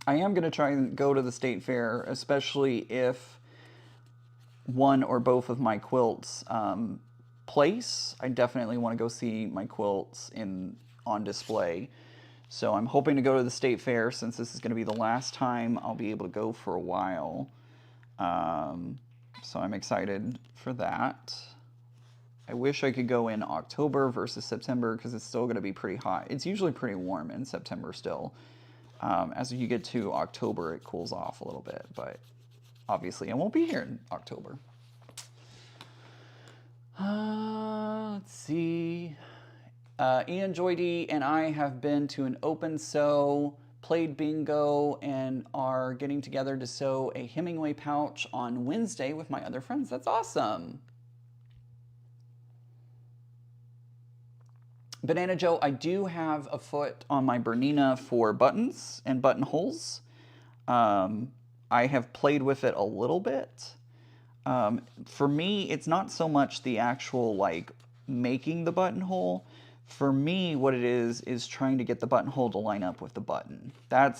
I am going to try and go to the state fair, especially if one or both of my quilts place. I definitely want to go see my quilts on display. So I'm hoping to go to the state fair since this is going to be the last time I'll be able to go for a while. So I'm excited for that. I wish I could go in October versus September because it's still going to be pretty hot. It's usually pretty warm in September still. As you get to October, it cools off a little bit, but obviously I won't be here in October. Let's see. Ian Joydy and I have been to an open sew, played bingo, and are getting together to sew a Hemingway pouch on Wednesday with my other friends. That's awesome. Banana Joe, I do have a foot on my Bernina for buttons and buttonholes. I have played with it a little bit. For me, it's not so much the actual like making the buttonhole. For me, what it is trying to get the buttonhole to line up with the button. That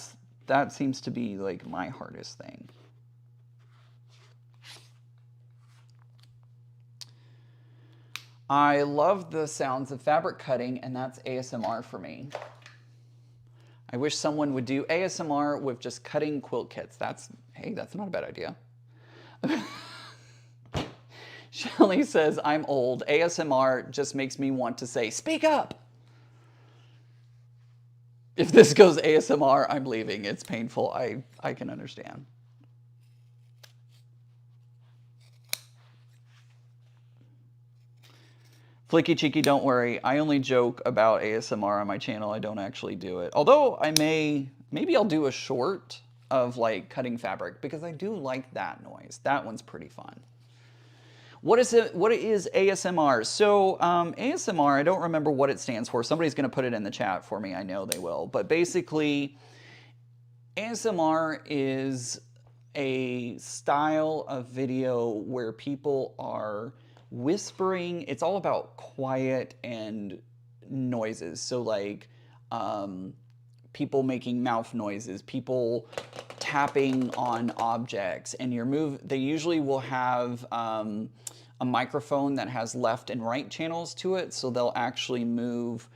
seems to be like my hardest thing. I love the sounds of fabric cutting, and that's ASMR for me. I wish someone would do ASMR with just cutting quilt kits. Hey, that's not a bad idea. Shelly says, I'm old. ASMR just makes me want to say, speak up. If this goes ASMR, I'm leaving. It's painful. I can understand. Flicky Cheeky, don't worry. I only joke about ASMR on my channel. I don't actually do it. Although maybe I'll do a short of like cutting fabric because I do like that noise. That one's pretty fun. What is ASMR? So ASMR, I don't remember what it stands for. Somebody's going to put it in the chat for me. I know they will. But basically, ASMR is a style of video where people are whispering. It's all about quiet and noises. So like people making mouth noises, people tapping on objects, and they usually will have a microphone that has left and right channels to it, so they'll actually move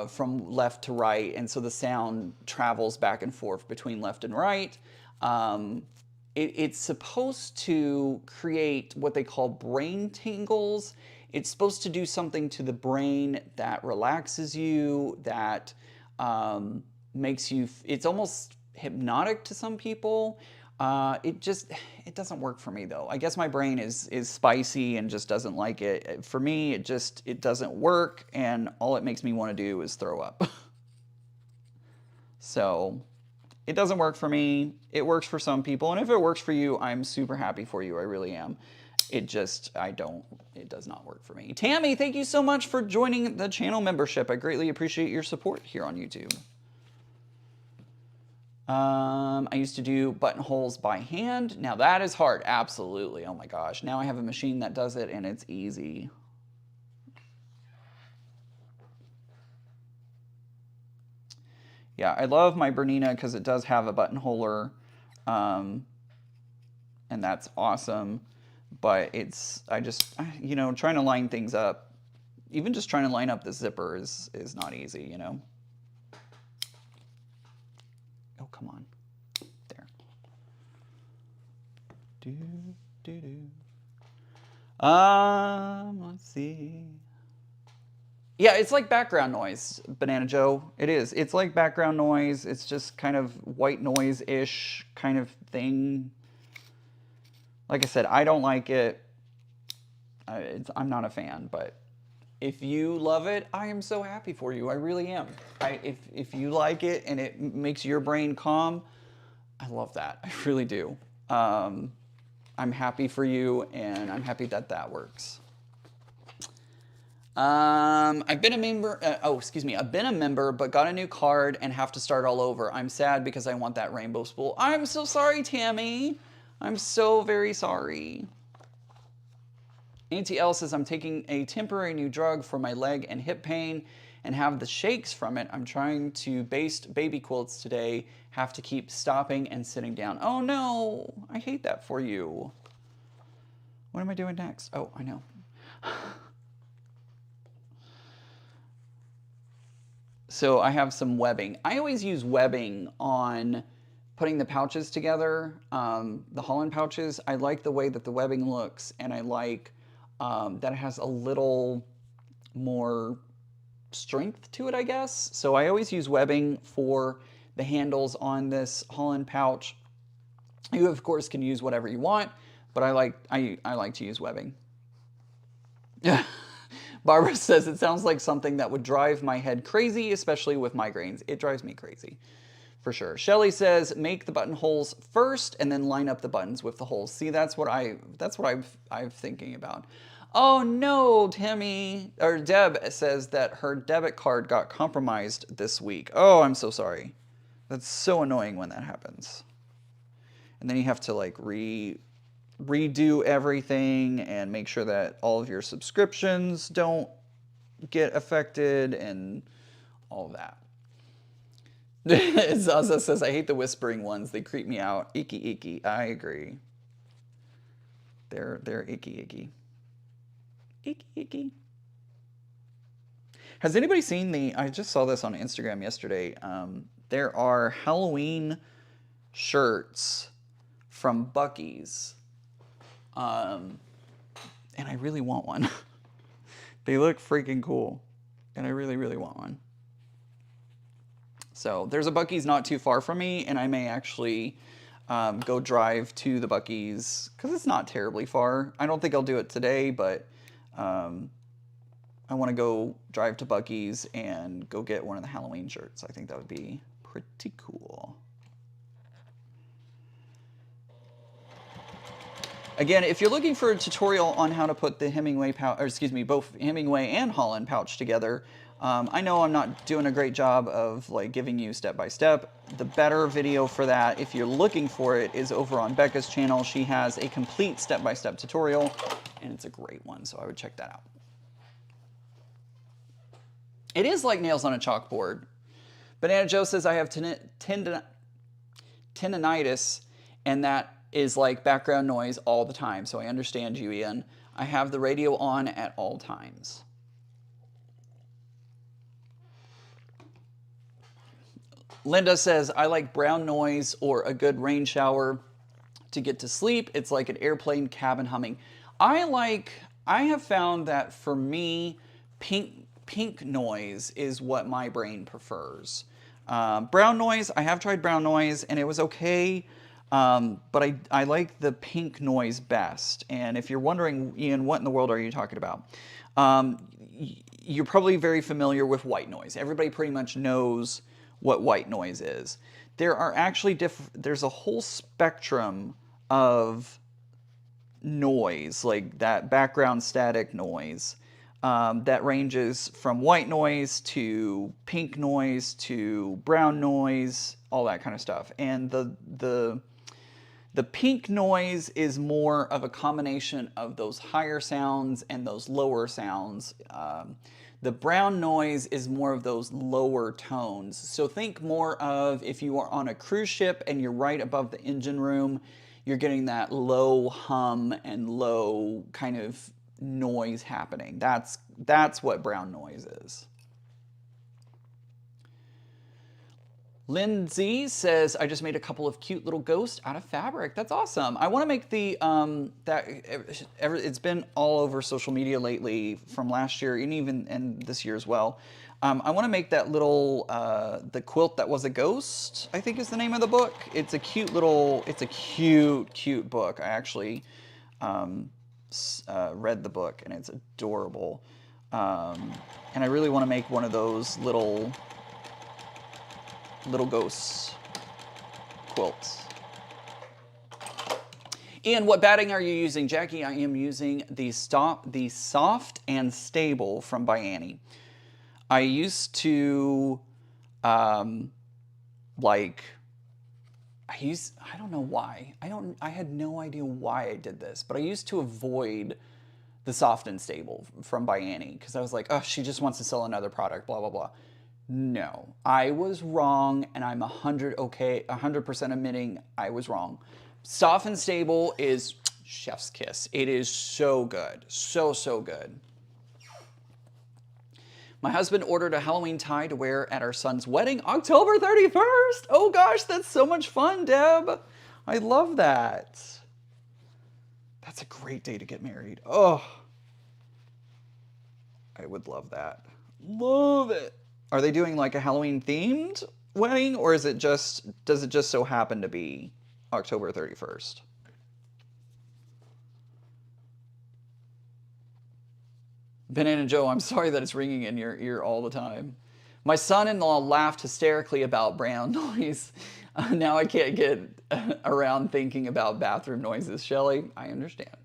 from left to right, and so the sound travels back and forth between left and right. It's supposed to create what they call brain tingles. It's supposed to do something to the brain that relaxes you, that makes you, it's almost hypnotic to some people. It doesn't work for me though. I guess my brain is spicy and just doesn't like it. For me, it doesn't work, and all it makes me want to do is throw up. So it doesn't work for me. It works for some people, and if it works for you, I'm super happy for you. I really am. It does not work for me. Tammy, thank you so much for joining the channel membership. I greatly appreciate your support here on YouTube. I used to do buttonholes by hand. Now that is hard. Absolutely. Oh my gosh. Now I have a machine that does it, and it's easy. Yeah, I love my Bernina because it does have a buttonholer, and that's awesome. But trying to line things up, even just trying to line up the zipper is not easy, you know? Oh, come on. There. Let's see. Yeah, it's like background noise, Banana Joe. It is. It's like background noise. It's just kind of white noise-ish kind of thing. Like I said, I don't like it. I'm not a fan, but if you love it, I am so happy for you. I really am. If you like it and it makes your brain calm, I love that. I really do. I'm happy for you, and I'm happy that that works. I've been a member. Excuse me. I've been a member, but got a new card and have to start all over. I'm sad because I want that rainbow spool. I'm so sorry, Tammy. I'm so very sorry. Auntie L says I'm taking a temporary new drug for my leg and hip pain and have the shakes from it. I'm trying to baste baby quilts today. Have to keep stopping and sitting down. Oh no, I hate that for you. What am I doing next? Oh, I know. So I have some webbing. I always use webbing on putting the pouches together, the Holland pouches. I like the way that the webbing looks, and I like that it has a little more strength to it, I guess. So I always use webbing for the handles on this Holland pouch. You, of course, can use whatever you want, but I like to use webbing. Yeah. Barbara says it sounds like something that would drive my head crazy, especially with migraines. It drives me crazy, for sure. Shelly says make the buttonholes first and then line up the buttons with the holes. See, that's what I'm thinking about. Oh no, Tammy or Deb says that her debit card got compromised this week. Oh, I'm so sorry. That's so annoying when that happens. And then you have to like redo everything and make sure that all of your subscriptions don't get affected and all of that. Zaza says, I hate the whispering ones. They creep me out. Icky, icky. I agree. They're icky, icky. Icky, icky. Has anybody seen I just saw this on Instagram yesterday. There are Halloween shirts from Buc-ee's. And I really want one. They look freaking cool. And I really, really want one. So there's a Buc-ee's not too far from me, and I may actually go drive to the Buc-ee's because it's not terribly far. I don't think I'll do it today, but I want to go drive to Buc-ee's and go get one of the Halloween shirts. I think that would be pretty cool. Again, if you're looking for a tutorial on how to put the Hemingway pouch, or excuse me, both Hemingway and Holland pouch together, I know I'm not doing a great job of like giving you step by step. The better video for that, if you're looking for it, is over on Becca's channel. She has a complete step-by-step tutorial, and it's a great one, so I would check that out. It is like nails on a chalkboard. Banana Joe says I have tendinitis, and that is like background noise all the time, so I understand you, Ian. I have the radio on at all times. Linda says, I like brown noise or a good rain shower to get to sleep. It's like an airplane cabin humming. I have found that for me, pink noise is what my brain prefers. Brown noise, I have tried brown noise and it was okay. But I like the pink noise best. And if you're wondering, Ian, what in the world are you talking about? You're probably very familiar with white noise. Everybody pretty much knows what white noise is. There are actually there's a whole spectrum of noise, like that background static noise, that ranges from white noise to pink noise to brown noise, all that kind of stuff. And the pink noise is more of a combination of those higher sounds and those lower sounds. The brown noise is more of those lower tones. So think more of if you are on a cruise ship and you're right above the engine room, you're getting that low hum and low kind of noise happening. That's what brown noise is. Lindsay says, I just made a couple of cute little ghosts out of fabric. That's awesome. I want to make the, it's been all over social media lately from last year and even this year as well. I want to make that little, the quilt that was a ghost, I think is the name of the book. It's a cute little, it's a cute book. I actually read the book and it's adorable. And I really want to make one of those little ghosts quilts. Ian, what batting are you using? Jackie, I am using the Soft and Stable from by Annie. I used to I don't know why. I had no idea why I did this, but I used to avoid the Soft and Stable from by Annie because I was like, oh, she just wants to sell another product, blah, blah, blah. No, I was wrong, and I'm 100% admitting I was wrong. Soft and Stable is chef's kiss. It is so good. So good. My husband ordered a Halloween tie to wear at our son's wedding, October 31st. Oh gosh, that's so much fun, Deb. I love that. That's a great day to get married. Oh, I would love that. Love it. Are they doing like a Halloween themed wedding, or does it just so happen to be October 31st? Banana Joe, I'm sorry that it's ringing in your ear all the time. My son-in-law laughed hysterically about brown noise. Now I can't get around thinking about bathroom noises. Shelley, I understand.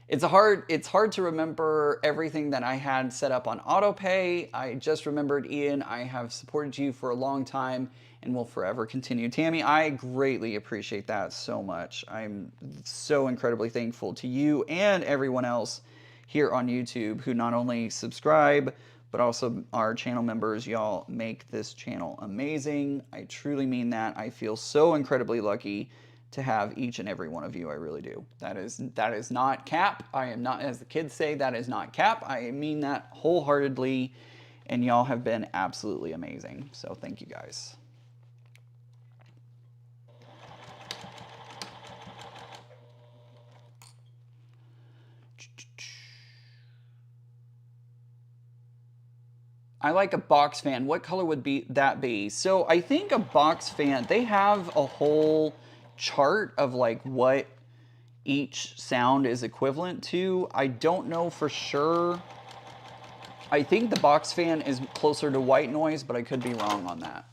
It's hard to remember everything that I had set up on autopay. I just remembered, Ian, I have supported you for a long time and will forever continue. Tammy, I greatly appreciate that so much. I'm so incredibly thankful to you and everyone else here on YouTube who not only subscribe, but also our channel members. Y'all make this channel amazing. I truly mean that. I feel so incredibly lucky to have each and every one of you. I really do. That is not cap. I am not, as the kids say, that is not cap. I mean that wholeheartedly, and y'all have been absolutely amazing. So thank you guys. I like a box fan. What color would that be? So I think a box fan, they have a whole chart of like what each sound is equivalent to. I don't know for sure. I think the box fan is closer to white noise, but I could be wrong on that.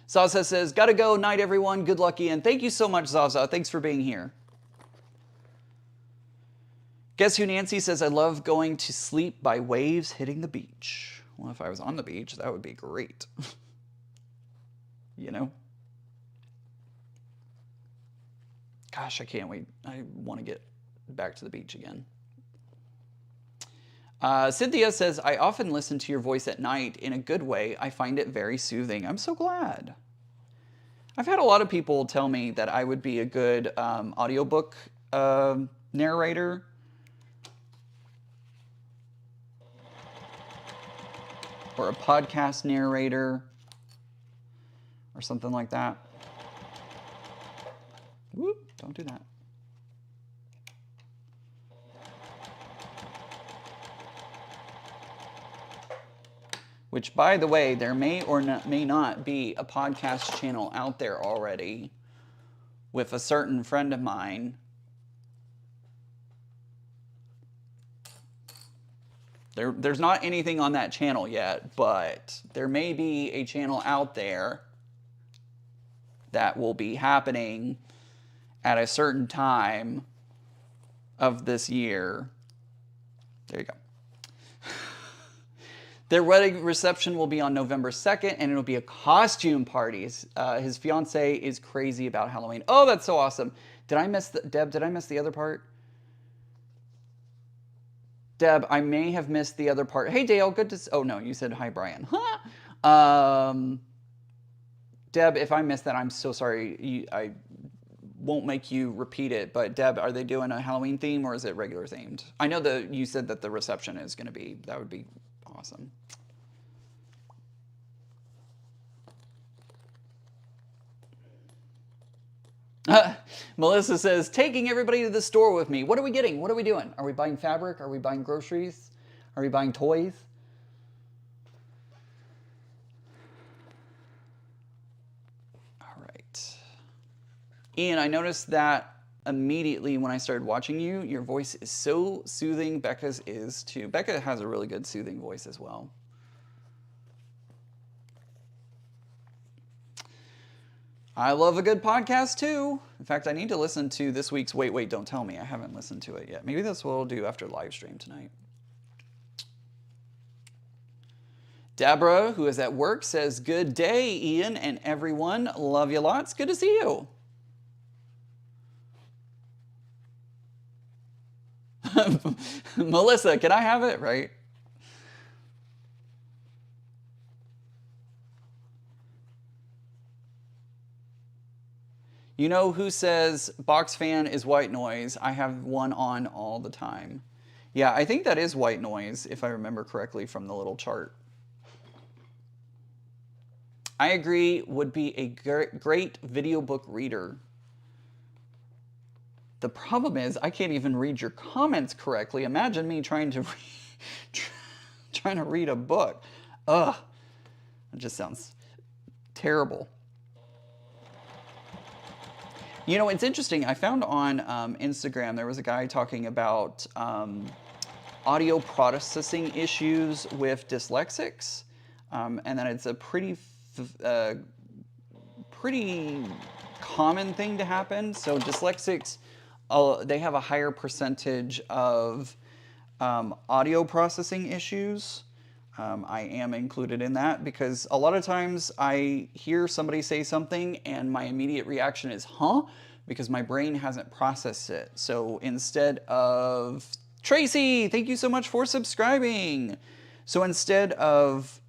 Zaza says, gotta go, night everyone, good luck, Ian. Thank you so much, Zaza. Thanks for being here. Guess who Nancy says, I love going to sleep by waves hitting the beach. Well, if I was on the beach, that would be great. You know? Gosh, I can't wait. I want to get back to the beach again. Cynthia says, I often listen to your voice at night in a good way. I find it very soothing. I'm so glad. I've had a lot of people tell me that I would be a good audiobook narrator. Or a podcast narrator. Or something like that. Whoop, don't do that. Which, by the way, there may or may not be a podcast channel out there already with a certain friend of mine. There's not anything on that channel yet, but there may be a channel out there that will be happening at a certain time of this year. There you go. Their wedding reception will be on November 2nd, and it'll be a costume party. His fiance is crazy about Halloween. Oh, that's so awesome. Deb, did I miss the other part? Deb, I may have missed the other part. Hey, Dale, good to... Oh, no, you said hi, Brian. Huh? Deb, if I missed that, I'm so sorry. I won't make you repeat it, but Deb, are they doing a Halloween theme, or is it regular themed? I know that you said that the reception is going to be... That would be awesome. Melissa says, taking everybody to the store with me. What are we getting? What are we doing? Are we buying fabric? Are we buying groceries? Are we buying toys? All right. Ian, I noticed that immediately when I started watching you, your voice is so soothing. Becca's is too. Becca has a really good soothing voice as well. I love a good podcast too. In fact, I need to listen to this week's Wait, Wait, Don't Tell Me. I haven't listened to it yet. Maybe that's what I'll do after live stream tonight. Deborah, who is at work, says, good day, Ian and everyone. Love you lots. Good to see you. Melissa, can I have it? Right? You know who says box fan is white noise? I have one on all the time. Yeah, I think that is white noise, if I remember correctly from the little chart. I agree, would be a great video book reader. The problem is I can't even read your comments correctly. Imagine me trying to read a book. Ugh, it just sounds terrible. You know, it's interesting. I found on Instagram there was a guy talking about audio processing issues with dyslexics, and that it's a pretty common thing to happen. So dyslexics, they have a higher percentage of audio processing issues. I am included in that because a lot of times I hear somebody say something and my immediate reaction is, huh? Because my brain hasn't processed it. So instead of, Tracy, thank you so much for subscribing. So instead of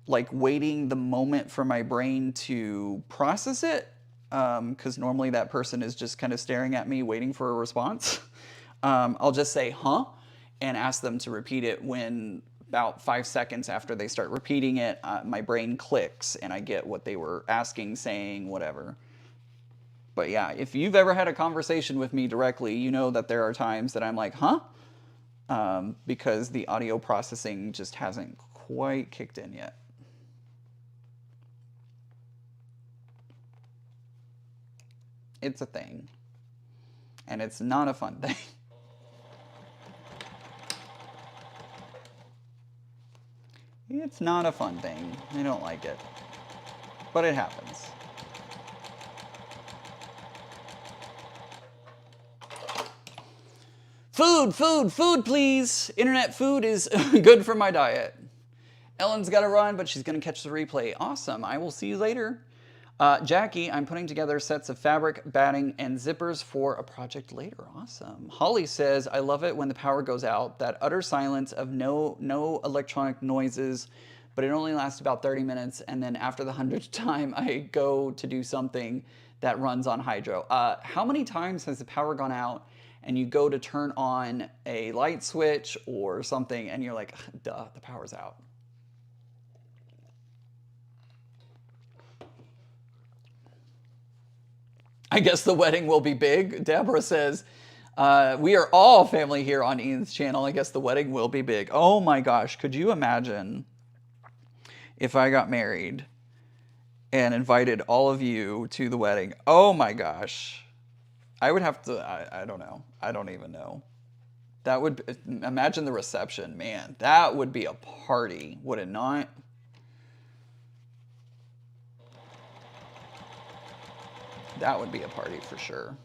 like waiting the moment for my brain to process it, because normally that person is just kind of staring at me waiting for a response, I'll just say, huh? And ask them to repeat it. When about 5 seconds after they start repeating it, my brain clicks and I get what they were asking, saying, whatever. But yeah, if you've ever had a conversation with me directly, you know that there are times that I'm like, huh? Because the audio processing just hasn't quite kicked in yet. It's a thing. And it's not a fun thing. It's not a fun thing. I don't like it. But it happens. Food, food, food, please. Internet food is good for my diet. Ellen's got to run, but she's going to catch the replay. Awesome. I will see you later. Jackie, I'm putting together sets of fabric, batting, and zippers for a project later. Awesome. Holly says, I love it when the power goes out. That utter silence of no electronic noises, but it only lasts about 30 minutes. And then after the 100th time, I go to do something that runs on hydro. How many times has the power gone out and you go to turn on a light switch or something and you're like, duh, the power's out? I guess the wedding will be big. Deborah says, we are all family here on Ian's channel. I guess the wedding will be big. Oh my gosh, could you imagine if I got married and invited all of you to the wedding? Oh my gosh. I would have to, I don't know. I don't even know. That would, imagine the reception, man. That would be a party, would it not? That would be a party for sure.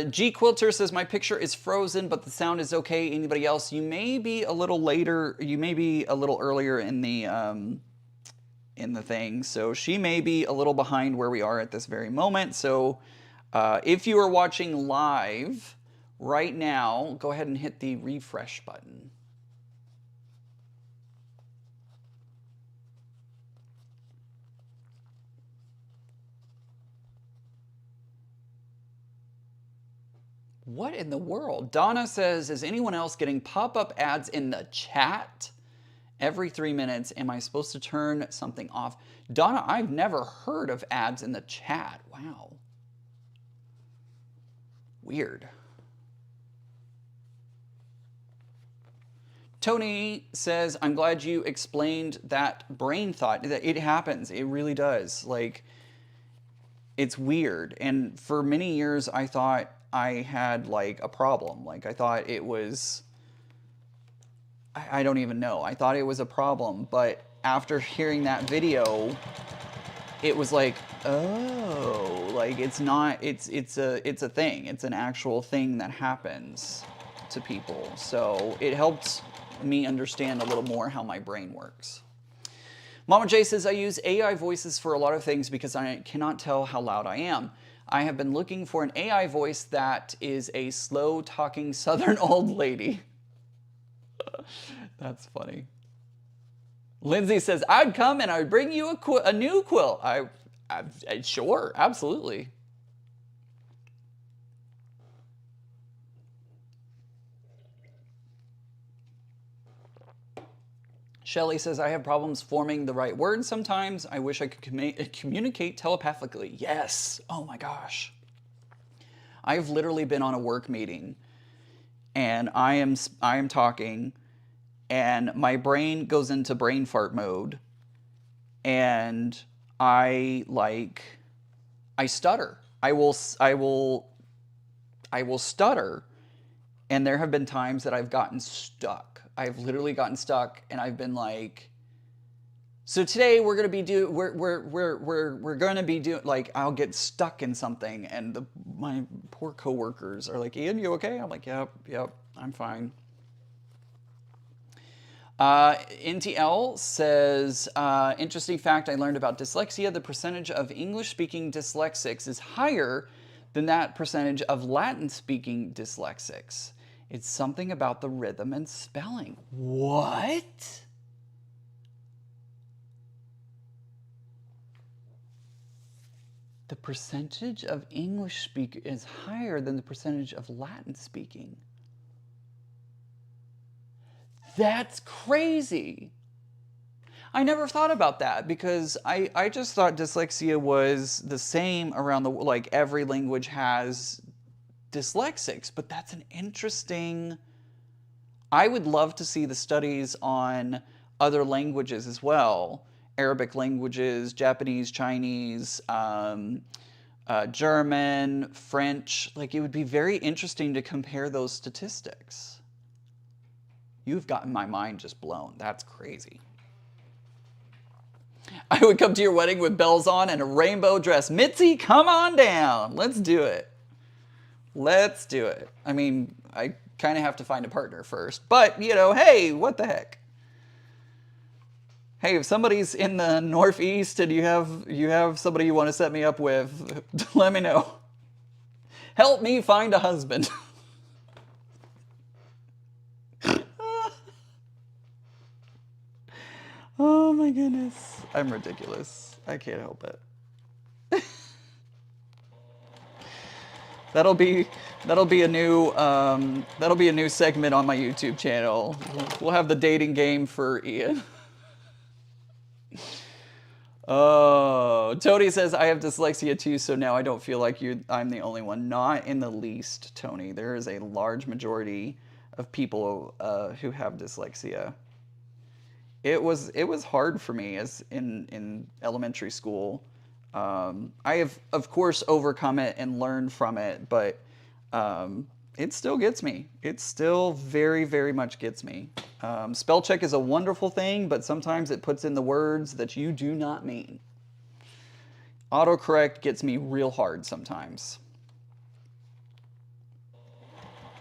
G Quilter says, my picture is frozen, but the sound is okay. Anybody else? You may be a little later. You may be a little earlier in the thing. So she may be a little behind where we are at this very moment. So if you are watching live right now, go ahead and hit the refresh button. What in the world? Donna says, is anyone else getting pop-up ads in the chat? Every 3 minutes, am I supposed to turn something off? Donna, I've never heard of ads in the chat. Wow. Weird. Tony says, I'm glad you explained that brain thought. It happens. It really does. Like, it's weird. And for many years, I thought I had, like, a problem. Like, I thought it was... I don't even know. I thought it was a problem. But after hearing that video, it was like, oh, like, it's not... It's a thing. It's an actual thing that happens to people. So it helped me understand a little more how my brain works. Mama J says, I use AI voices for a lot of things because I cannot tell how loud I am. I have been looking for an AI voice that is a slow-talking southern old lady. That's funny. Lindsay says, I'd come and I would bring you a new quilt. Sure, absolutely. Shelly says, I have problems forming the right words sometimes. I wish I could communicate telepathically. Yes. Oh my gosh. I've literally been on a work meeting and I am talking and my brain goes into brain fart mode and I stutter. I will stutter, and there have been times that I've gotten stuck. I've literally gotten stuck and I've been like, so today we're going to be doing like, I'll get stuck in something and my poor coworkers are like, Ian, you okay? I'm like, yep, I'm fine. NTL says, interesting fact I learned about dyslexia, the percentage of English-speaking dyslexics is higher than that percentage of Latin-speaking dyslexics. It's something about the rhythm and spelling. What? The percentage of English speaking is higher than the percentage of Latin speaking. That's crazy. I never thought about that because I just thought dyslexia was the same around the, like every language has dyslexics, but that's an interesting... I would love to see the studies on other languages as well. Arabic languages, Japanese, Chinese, German, French. Like, it would be very interesting to compare those statistics. You've gotten my mind just blown. That's crazy. I would come to your wedding with bells on and a rainbow dress. Mitzi, come on down. Let's do it. Let's do it. I mean, I kind of have to find a partner first. But, you know, hey, what the heck? Hey, if somebody's in the Northeast and you have somebody you want to set me up with, let me know. Help me find a husband. Oh my goodness. I'm ridiculous. I can't help it. That'll be a new segment on my YouTube channel. We'll have the dating game for Ian. Oh, Tony says I have dyslexia too, so now I don't feel like I'm the only one. Not in the least, Tony. There is a large majority of people who have dyslexia. It was hard for me as in elementary school. I have, of course, overcome it and learned from it, but it still gets me. It still very, very much gets me. Spell check is a wonderful thing, but sometimes it puts in the words that you do not mean. Autocorrect gets me real hard sometimes.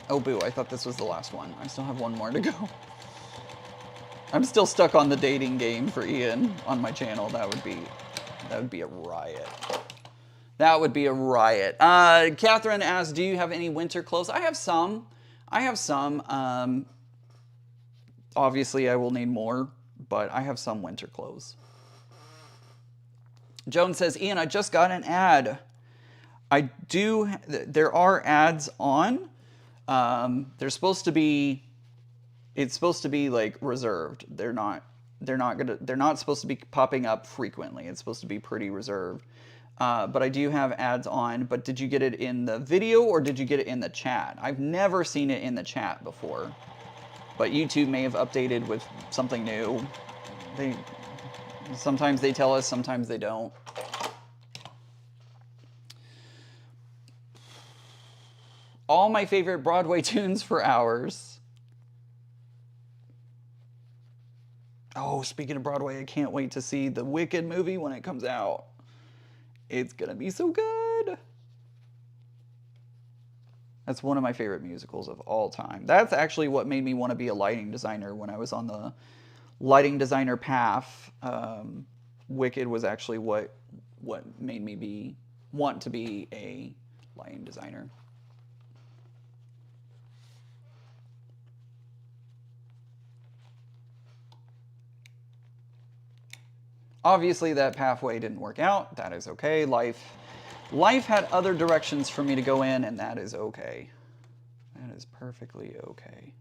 Oh, boo, I thought this was the last one. I still have one more to go. I'm still stuck on the dating game for Ian on my channel. That would be a riot. That would be a riot. Catherine asks, do you have any winter clothes? I have some. Obviously, I will need more, but I have some winter clothes. Joan says, Ian, I just got an ad. There are ads on, They're supposed to be, it's supposed to be like reserved. They're not supposed to be popping up frequently. It's supposed to be pretty reserved. But I do have ads on. But did you get it in the video or did you get it in the chat? I've never seen it in the chat before. But YouTube may have updated with something new. Sometimes they tell us, sometimes they don't. All my favorite Broadway tunes for hours. Oh, speaking of Broadway, I can't wait to see the Wicked movie when it comes out. It's gonna be so good. That's one of my favorite musicals of all time. That's actually what made me want to be a lighting designer when I was on the lighting designer path. Wicked was actually what made me want to be a lighting designer. Obviously, that pathway didn't work out. That is okay. Life had other directions for me to go in, and that is okay. That is perfectly okay.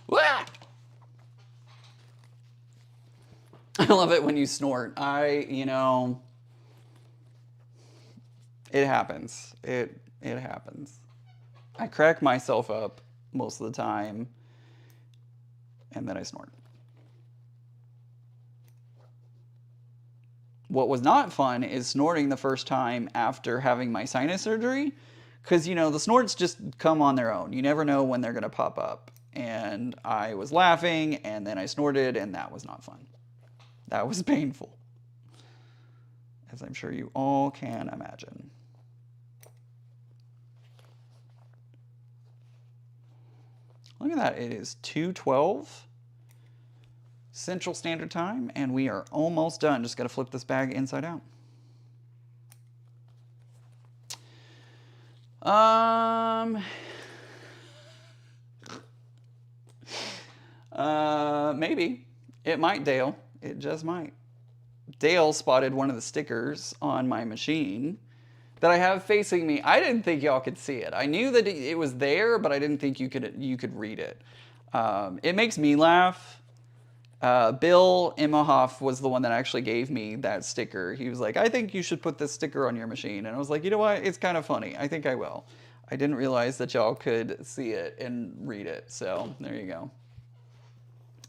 Wah! I love it when you snort. It happens. It happens. I crack myself up most of the time, and then I snort. What was not fun is snorting the first time after having my sinus surgery, because, the snorts just come on their own. You never know when they're going to pop up. And I was laughing, and then I snorted, and that was not fun. That was painful, as I'm sure you all can imagine. Look at that, it is 2:12 Central Standard Time, and we are almost done. Just got to flip this bag inside out. Maybe. It might, Dale. It just might. Dale spotted one of the stickers on my machine that I have facing me. I didn't think y'all could see it. I knew that it was there, but I didn't think you could read it. It makes me laugh. Bill Imhoff was the one that actually gave me that sticker. He was like, I think you should put this sticker on your machine. And I was like, you know what? It's kind of funny. I think I will. I didn't realize that y'all could see it and read it. So there you go.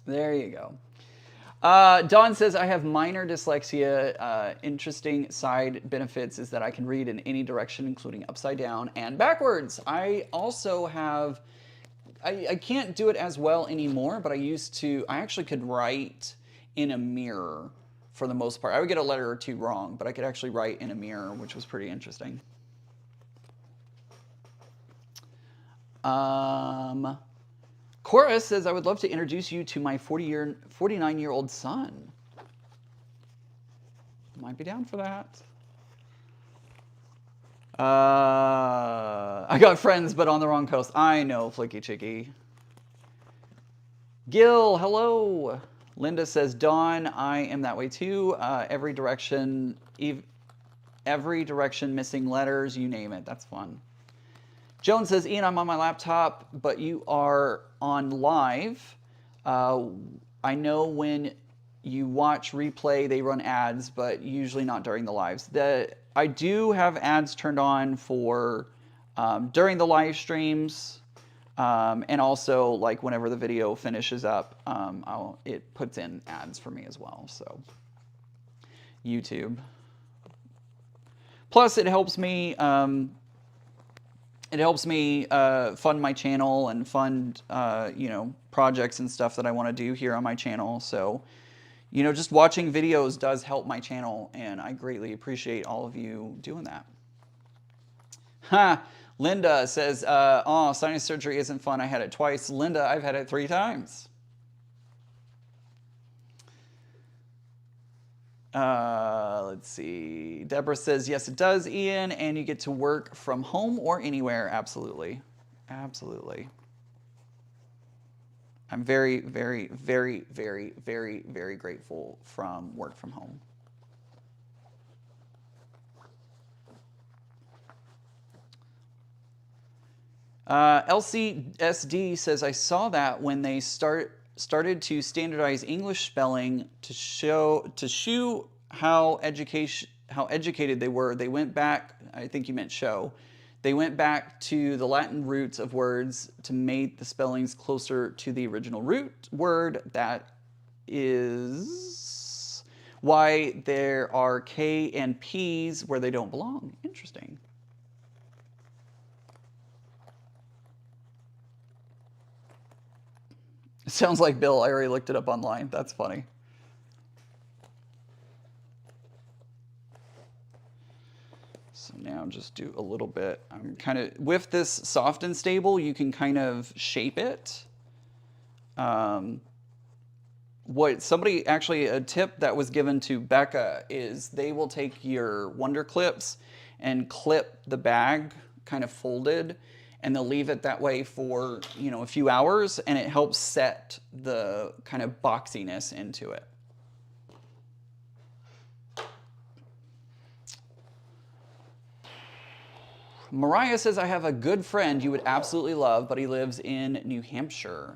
There you go. Dawn says, I have minor dyslexia. Interesting side benefits is that I can read in any direction, including upside down and backwards. I also have, I can't do it as well anymore, but I actually could write in a mirror for the most part. I would get a letter or two wrong, but I could actually write in a mirror, which was pretty interesting. Cora says, I would love to introduce you to my 49-year-old son. Might be down for that. I got friends, but on the wrong coast. I know, Flicky Chicky. Gil, hello. Linda says, Dawn, I am that way too. Every direction, missing letters, you name it. That's fun. Joan says, Ian, I'm on my laptop, but you are on live. I know when you watch replay, they run ads, but usually not during the lives. I do have ads turned on for during the live streams, and also like whenever the video finishes up, it puts in ads for me as well. So YouTube. Plus, it helps me. It helps me fund my channel and fund, projects and stuff that I want to do here on my channel. So, just watching videos does help my channel, and I greatly appreciate all of you doing that. Ha! Linda says, oh, sinus surgery isn't fun. I had it twice. Linda, I've had it 3 times. Let's see. Deborah says, yes, it does, Ian, and you get to work from home or anywhere. Absolutely. Absolutely. I'm very, very, very, very, very, very grateful from work from home. LCSD says, I saw that when they started to standardize English spelling to show how educated they were. They went back, I think you meant show. They went back to the Latin roots of words to make the spellings closer to the original root word. That is why there are K and P's where they don't belong. Interesting. It sounds like Bill. I already looked it up online. That's funny. So now just do a little bit. I'm kind of, with this soft and stable, you can kind of shape it. What somebody, actually a tip that was given to Becca is they will take your Wonder Clips and clip the bag kind of folded, and they'll leave it that way for, you know, a few hours, and it helps set the kind of boxiness into it. Mariah says, I have a good friend you would absolutely love, but he lives in New Hampshire.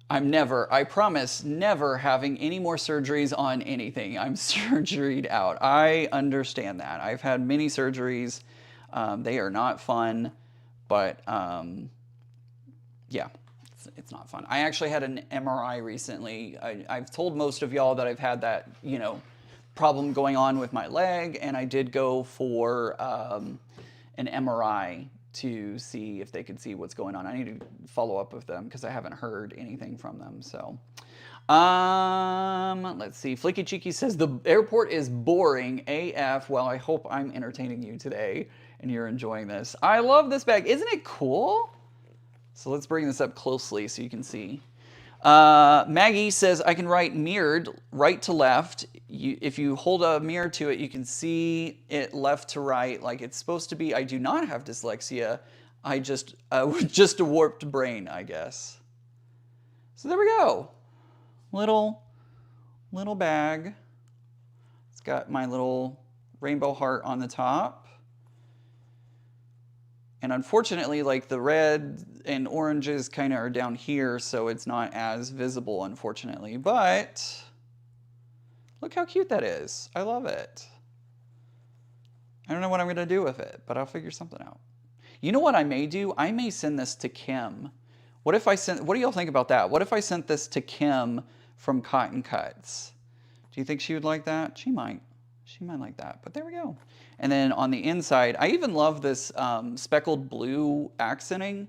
I promise, never having any more surgeries on anything. I'm surgeried out. I understand that. I've had many surgeries. They are not fun, but yeah, it's not fun. I actually had an MRI recently. I've told most of y'all that I've had that, you know, problem going on with my leg, and I did go for an MRI to see if they could see what's going on. I need to follow up with them because I haven't heard anything from them. So, let's see. Flicky Cheeky says the airport is boring AF. Well, I hope I'm entertaining you today and you're enjoying this. I love this bag. Isn't it cool? So let's bring this up closely so you can see. Maggie says, I can write mirrored right to left. If you hold a mirror to it, you can see it left to right like it's supposed to be. I do not have dyslexia. I just a warped brain, I guess. So there we go. Little bag. It's got my little rainbow heart on the top. And unfortunately, like the red and oranges kind of are down here, so it's not as visible, unfortunately. But look how cute that is. I love it. I don't know what I'm going to do with it, but I'll figure something out. You know what I may do? I may send this to Kim. What do y'all think about that? What if I sent this to Kim from Cotton Cuts? Do you think she would like that? She might. She might like that, but there we go. And then on the inside, I even love this speckled blue accenting.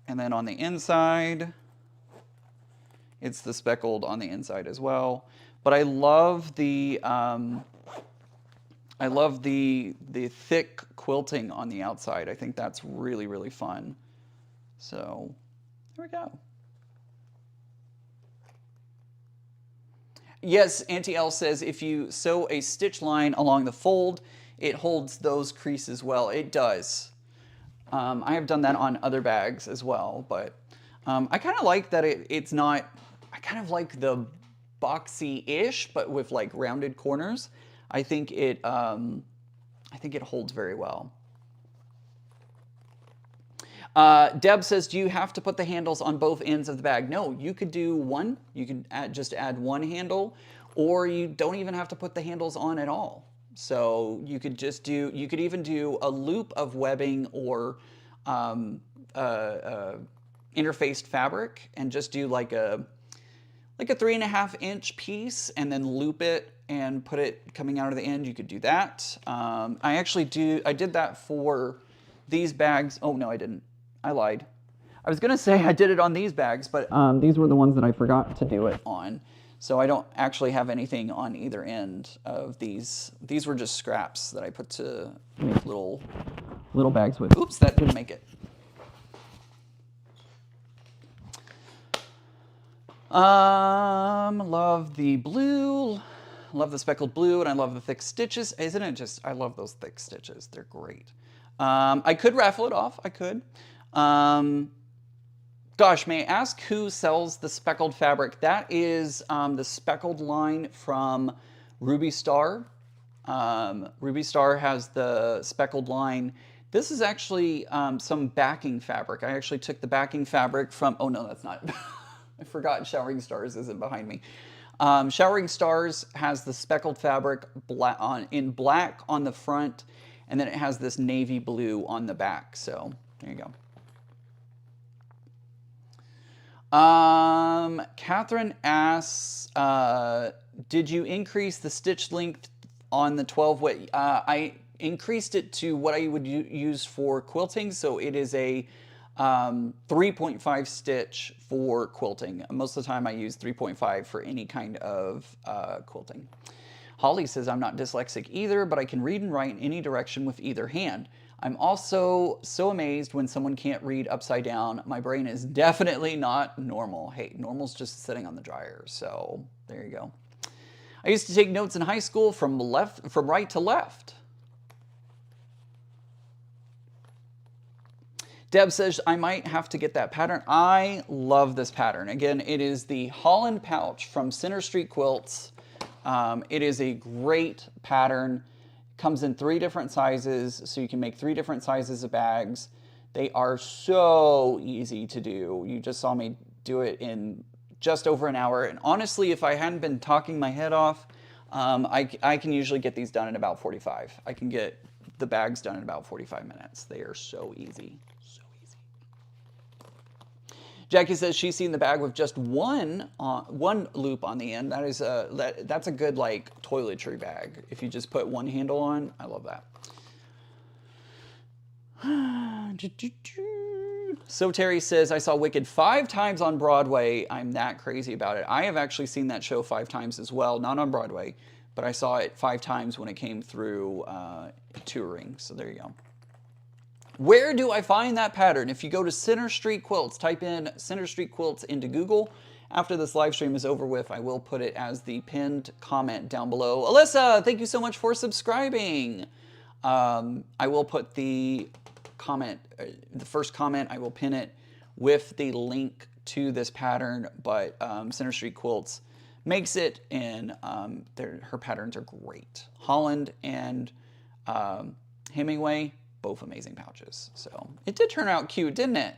And then on the inside, it's the speckled on the inside as well. But I love the thick quilting on the outside. I think that's really, really fun. So there we go. Yes, Auntie L says if you sew a stitch line along the fold, it holds those creases well. It does. I have done that on other bags as well, but I kind of like that it's not, I kind of like the boxy-ish, but with like rounded corners. I think it holds very well. Deb says, do you have to put the handles on both ends of the bag? No, you could do one. You could just add one handle, or you don't even have to put the handles on at all. So you could just do, you could even do a loop of webbing or interfaced fabric and just do like a 3.5-inch piece and then loop it and put it coming out of the end. You could do that. I did that for these bags. Oh, no, I didn't. I lied. I was going to say I did it on these bags, but these were the ones that I forgot to do it on. So I don't actually have anything on either end of these. These were just scraps that I put to make little bags with. Oops, that didn't make it. Love the blue. Love the speckled blue, and I love the thick stitches. Isn't it just, I love those thick stitches. They're great. I could raffle it off. I could. Gosh, may I ask who sells the speckled fabric? That is the speckled line from Ruby Star. Ruby Star has the speckled line. This is actually some backing fabric. I actually took the backing fabric from, oh no, that's not. I forgot Showering Stars isn't behind me. Showering Stars has the speckled fabric in black on the front, and then it has this navy blue on the back. So there you go. Catherine asks, did you increase the stitch length on the 12 weight? I increased it to what I would use for quilting. So it is a 3.5 stitch for quilting. Most of the time I use 3.5 for any kind of quilting. Holly says, I'm not dyslexic either, but I can read and write in any direction with either hand. I'm also so amazed when someone can't read upside down. My brain is definitely not normal. Hey, normal's just sitting on the dryer, so there you go. I used to take notes in high school from right to left. Deb says, I might have to get that pattern. I love this pattern. Again, it is the Holland Pouch from Center Street Quilts. It is a great pattern. Comes in 3 different sizes, so you can make 3 different sizes of bags. They are so easy to do. You just saw me do it in just over an hour. And honestly, if I hadn't been talking my head off, I can usually get these done in about 45. I can get the bags done in about 45 minutes. They are so easy. Jackie says she's seen the bag with just one loop on the end. That is that's a good like toiletry bag. If you just put one handle on, I love that. So Terry says, I saw Wicked 5 times on Broadway. I'm that crazy about it. I have actually seen that show 5 times as well, not on Broadway, but I saw it 5 times when it came through touring. So there you go. Where do I find that pattern? If you go to Center Street Quilts, type in Center Street Quilts into Google. After this live stream is over with, I will put it as the pinned comment down below. Alyssa, thank you so much for subscribing. I will put the comment, the first comment, I will pin it with the link to this pattern, but Center Street Quilts makes it, and her patterns are great. Holland and Hemingway, both amazing pouches. So it did turn out cute, didn't it?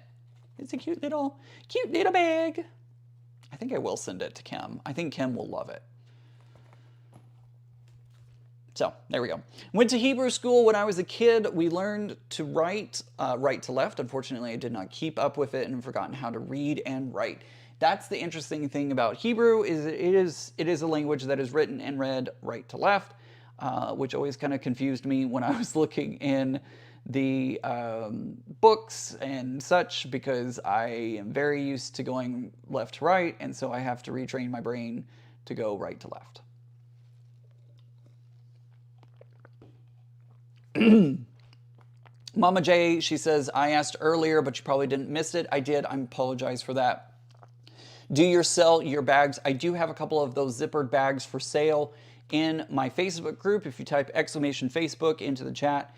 It's a cute little bag. I think I will send it to Kim. I think Kim will love it. So there we go. Went to Hebrew school when I was a kid. We learned to write right to left. Unfortunately, I did not keep up with it and have forgotten how to read and write. That's the interesting thing about Hebrew, is it is a language that is written and read right to left, which always kind of confused me when I was looking in the books and such, because I am very used to going left to right, and so I have to retrain my brain to go right to left. Mama J, she says, I asked earlier, but you probably didn't miss it. I did. I apologize for that. Do you sell your bags? I do have a couple of those zippered bags for sale in my Facebook group. If you type !Facebook into the chat,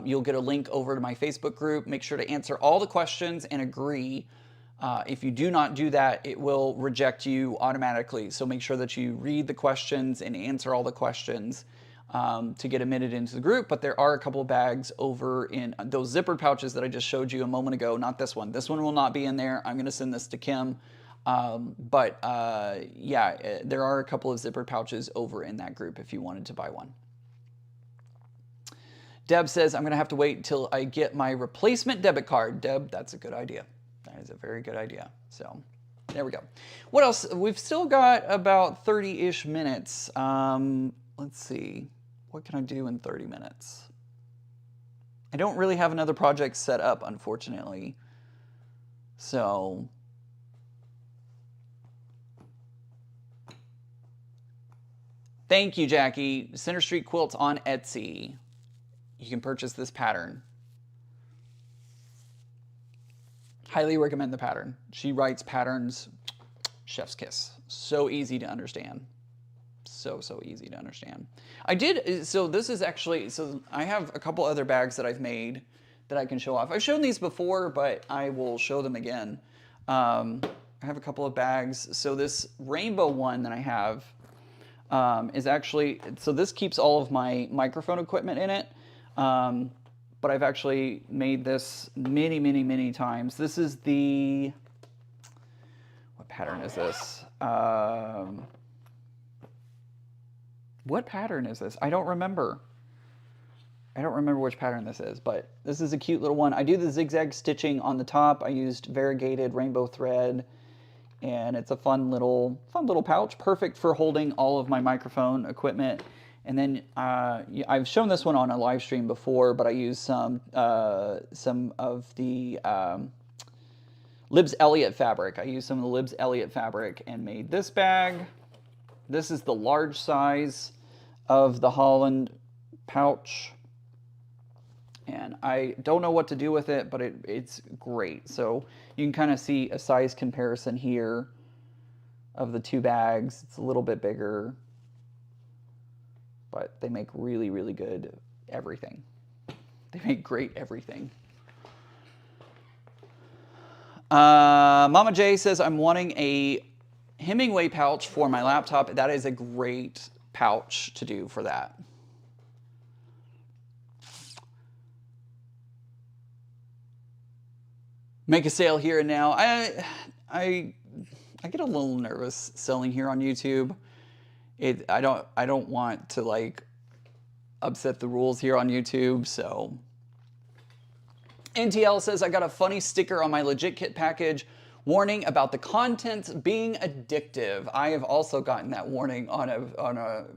you'll get a link over to my Facebook group. Make sure to answer all the questions and agree. If you do not do that, it will reject you automatically. So make sure that you read the questions and answer all the questions to get admitted into the group. But there are a couple of bags over in those zippered pouches that I just showed you a moment ago. Not this one. This one will not be in there. I'm going to send this to Kim. Yeah, there are a couple of zippered pouches over in that group if you wanted to buy one. Deb says, I'm going to have to wait until I get my replacement debit card. Deb, that's a good idea. That is a very good idea. So there we go. What else? We've still got about 30-ish minutes. Let's see. What can I do in 30 minutes? I don't really have another project set up, unfortunately. So thank you, Jackie. Center Street Quilts on Etsy. You can purchase this pattern. Highly recommend the pattern. She writes patterns, chef's kiss. So easy to understand. So easy to understand. I did, so this is actually, so I have a couple other bags that I've made that I can show off. I've shown these before, but I will show them again. I have a couple of bags. So this rainbow one that I have is actually, so this keeps all of my microphone equipment in it. But I've actually made this many, many, many times. This is the, what pattern is this? What pattern is this? I don't remember. I don't remember which pattern this is, but this is a cute little one. I do the zigzag stitching on the top. I used variegated rainbow thread, and it's a fun little pouch, perfect for holding all of my microphone equipment. And then I've shown this one on a live stream before, but I used some of the Libs Elliott fabric. I used some of the Libs Elliott fabric and made this bag. This is the large size of the Holland Pouch. And I don't know what to do with it, but it's great. So you can kind of see a size comparison here of the two bags. It's a little bit bigger, but they make really, really good everything. They make great everything. Mama J says, I'm wanting a Hemingway pouch for my laptop. That is a great pouch to do for that. Make a sale here and now. I get a little nervous selling here on YouTube. I don't want to like upset the rules here on YouTube, so. NTL says, I got a funny sticker on my Legit Kit package, warning about the contents being addictive. I have also gotten that warning on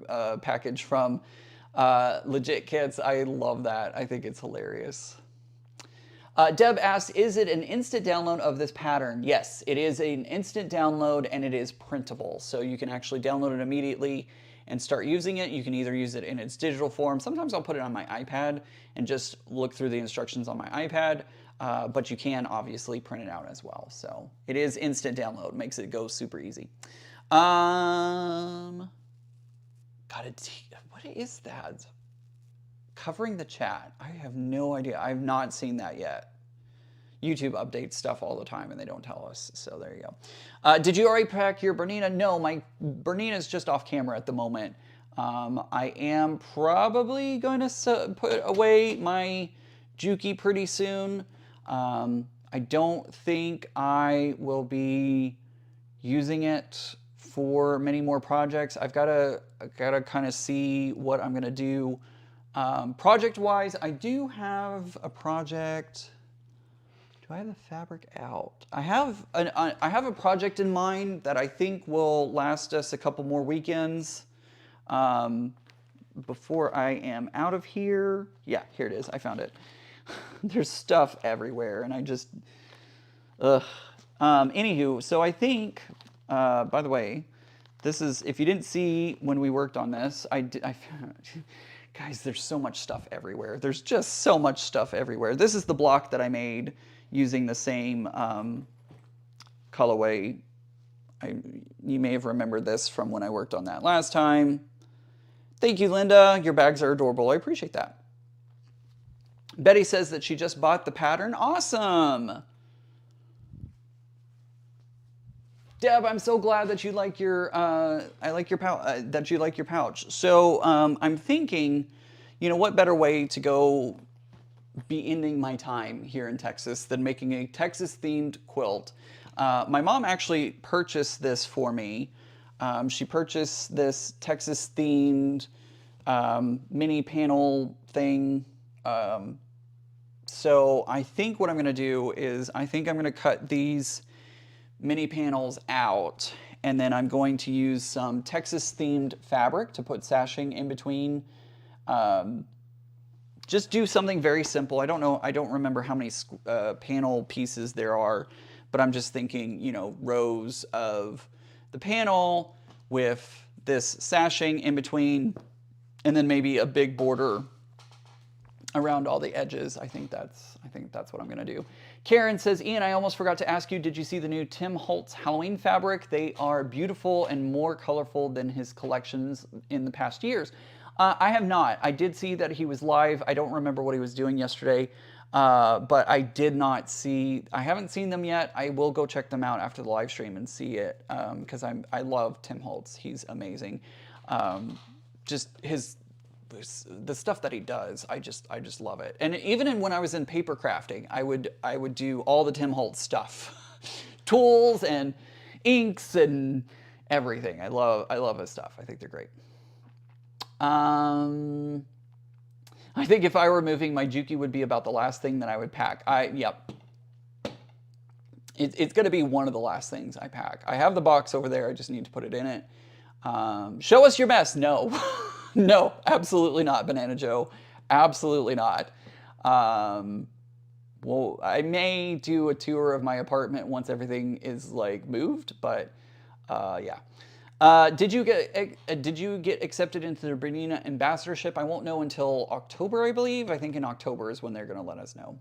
a package from Legit Kits. I love that. I think it's hilarious. Deb asks, is it an instant download of this pattern? Yes, it is an instant download and it is printable. So you can actually download it immediately and start using it. You can either use it in its digital form. Sometimes I'll put it on my iPad and just look through the instructions on my iPad, but you can obviously print it out as well. So it is instant download, makes it go super easy. What is that? Covering the chat. I have no idea. I've not seen that yet. YouTube updates stuff all the time and they don't tell us. So there you go. Did you already pack your Bernina? No, my Bernina is just off camera at the moment. I am probably going to put away my Juki pretty soon. I don't think I will be using it for many more projects. I've got to kind of see what I'm going to do. Project-wise, I do have a project. Do I have the fabric out? I have a project in mind that I think will last us a couple more weekends before I am out of here. Yeah, here it is. I found it. There's stuff everywhere, and I just, anywho, so I think, by the way, this is, if you didn't see when we worked on this, guys, there's so much stuff everywhere. There's just so much stuff everywhere. This is the block that I made using the same colorway. You may have remembered this from when I worked on that last time. Thank you, Linda. Your bags are adorable. I appreciate that. Betty says that she just bought the pattern. Awesome. Deb, I'm so glad that you like your that you like your pouch. So I'm thinking, you know, what better way to go be ending my time here in Texas than making a Texas-themed quilt. My mom actually purchased this for me. She purchased this Texas-themed mini panel thing. So I think what I'm going to do is I think I'm going to cut these mini panels out, and then I'm going to use some Texas-themed fabric to put sashing in between. Just do something very simple. I don't know, I don't remember how many panel pieces there are, but I'm just thinking, you know, rows of the panel with this sashing in between, and then maybe a big border around all the edges. I think that's what I'm gonna do. Karen says, Ian, I almost forgot to ask you, did you see the new Tim Holtz Halloween fabric? They are beautiful and more colorful than his collections in the past years. I have not. I did see that he was live. I don't remember what he was doing yesterday. But I haven't seen them yet. I will go check them out after the live stream and see it, because I love Tim Holtz. He's amazing. Just the stuff that he does, I just love it. And even when I was in paper crafting, I would do all the Tim Holtz stuff, tools and inks and everything. I love his stuff. I think they're great. I think if I were moving, my Juki would be about the last thing that I would pack. Yep. It's going to be one of the last things I pack. I have the box over there. I just need to put it in it. Show us your mess. No. No, absolutely not, Banana Joe. Absolutely not. Well, I may do a tour of my apartment once everything is like moved, but yeah. Did you get accepted into the Bernina ambassadorship? I won't know until October, I believe. I think in October is when they're going to let us know.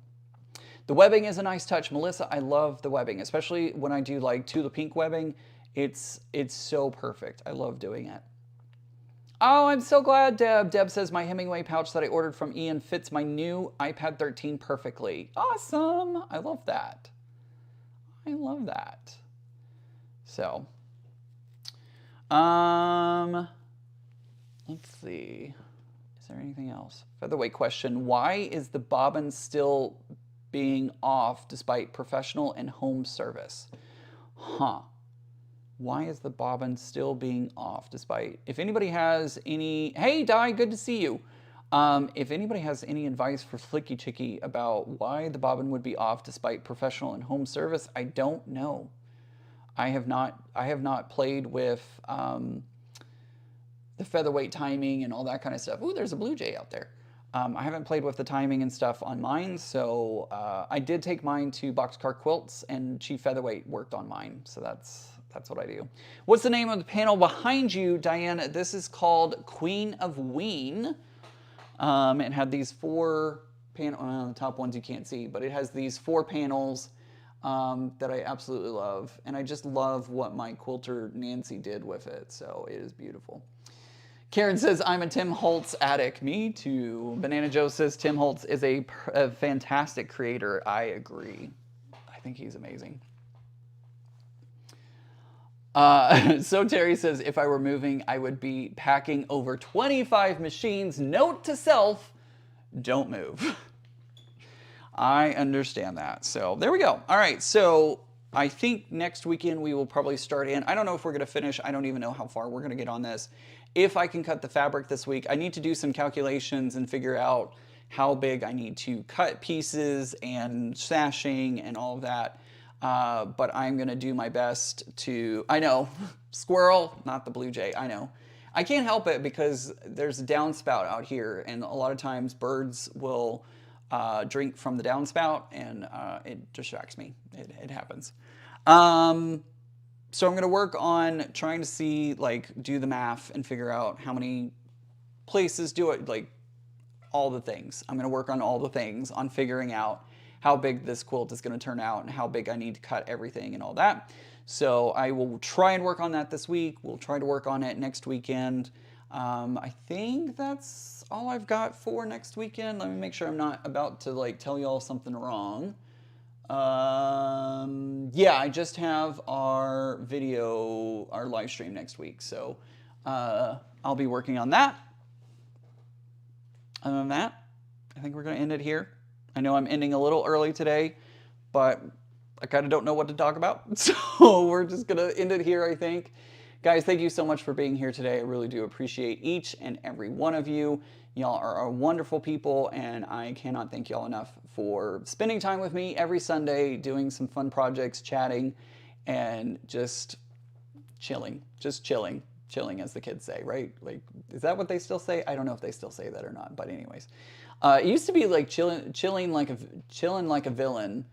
The webbing is a nice touch, Melissa. I love the webbing, especially when I do like to the pink webbing. It's so perfect. I love doing it. Oh, I'm so glad, Deb. Deb says my Hemingway pouch that I ordered from Ian fits my new iPad 13 perfectly. Awesome. I love that. I love that. So, let's see. Is there anything else? Featherweight question. Why is the bobbin still being off despite professional and home service? Huh. Why is the bobbin still being off despite, if anybody has any, hey Di, good to see you. If anybody has any advice for Flicky Chicky about why the bobbin would be off despite professional and home service, I don't know. I have not played with the featherweight timing and all that kind of stuff. Ooh, there's a blue jay out there. I haven't played with the timing and stuff on mine, so I did take mine to Boxcar Quilts, and Chief Featherweight worked on mine, so that's what I do. What's the name of the panel behind you, Diana? This is called Queen of Ween. It had these 4 panels, well, the top ones you can't see, but it has these 4 panels that I absolutely love. And I just love what my quilter Nancy did with it, so it is beautiful. Karen says, I'm a Tim Holtz addict. Me too. Banana Joe says, Tim Holtz is a fantastic creator. I agree. I think he's amazing. So Terry says, if I were moving, I would be packing over 25 machines. Note to self, don't move. I understand that. So there we go. All right. So I think next weekend we will probably start in. I don't know if we're going to finish. I don't even know how far we're going to get on this. If I can cut the fabric this week, I need to do some calculations and figure out how big I need to cut pieces and sashing and all of that. But I'm going to do my best to, I know, squirrel, not the blue jay, I know. I can't help it because there's a downspout out here, and a lot of times birds will drink from the downspout, and it distracts me. It happens. So I'm going to work on trying to see, like, do the math and figure out how many places do it, like, all the things. I'm going to work on all the things, on figuring out how big this quilt is going to turn out and how big I need to cut everything and all that. So I will try and work on that this week. We'll try to work on it next weekend. I think that's all I've got for next weekend. Let me make sure I'm not about to like tell y'all something wrong. Yeah, I just have our video, our live stream next week. So I'll be working on that. Other than that, I think we're going to end it here. I know I'm ending a little early today, but I kind of don't know what to talk about. So we're just going to end it here, I think. Guys, thank you so much for being here today. I really do appreciate each and every one of you. Y'all are wonderful people, and I cannot thank y'all enough for spending time with me every Sunday, doing some fun projects, chatting, and just chilling. Just chilling. Chilling, as the kids say, right? Like, is that what they still say? I don't know if they still say that or not, but anyways. It used to be like chilling like a villain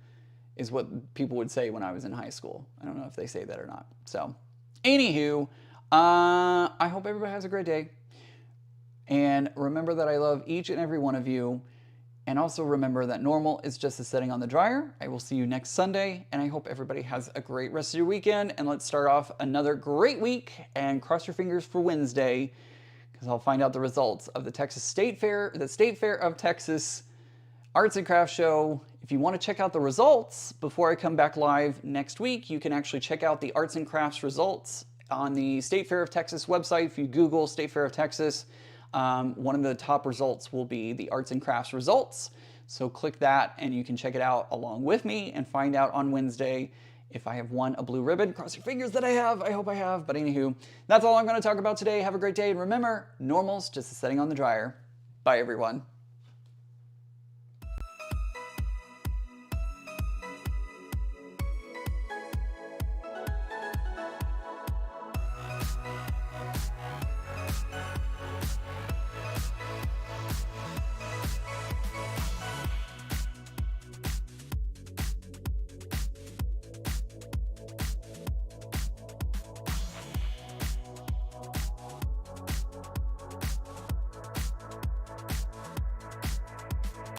is what people would say when I was in high school. I don't know if they say that or not. So, anywho, I hope everybody has a great day. And remember that I love each and every one of you. And also remember that normal is just a setting on the dryer. I will see you next Sunday. And I hope everybody has a great rest of your weekend. And let's start off another great week. And cross your fingers for Wednesday, because I'll find out the results of the Texas State Fair, the State Fair of Texas Arts and Crafts Show. If you want to check out the results before I come back live next week, you can actually check out the Arts and Crafts results on the State Fair of Texas website. If you Google State Fair of Texas, one of the top results will be the Arts and Crafts results. So click that and you can check it out along with me and find out on Wednesday if I have won a blue ribbon. Cross your fingers that I have. I hope I have. But anywho, that's all I'm going to talk about today. Have a great day. And remember, normal's just a setting on the dryer. Bye, everyone.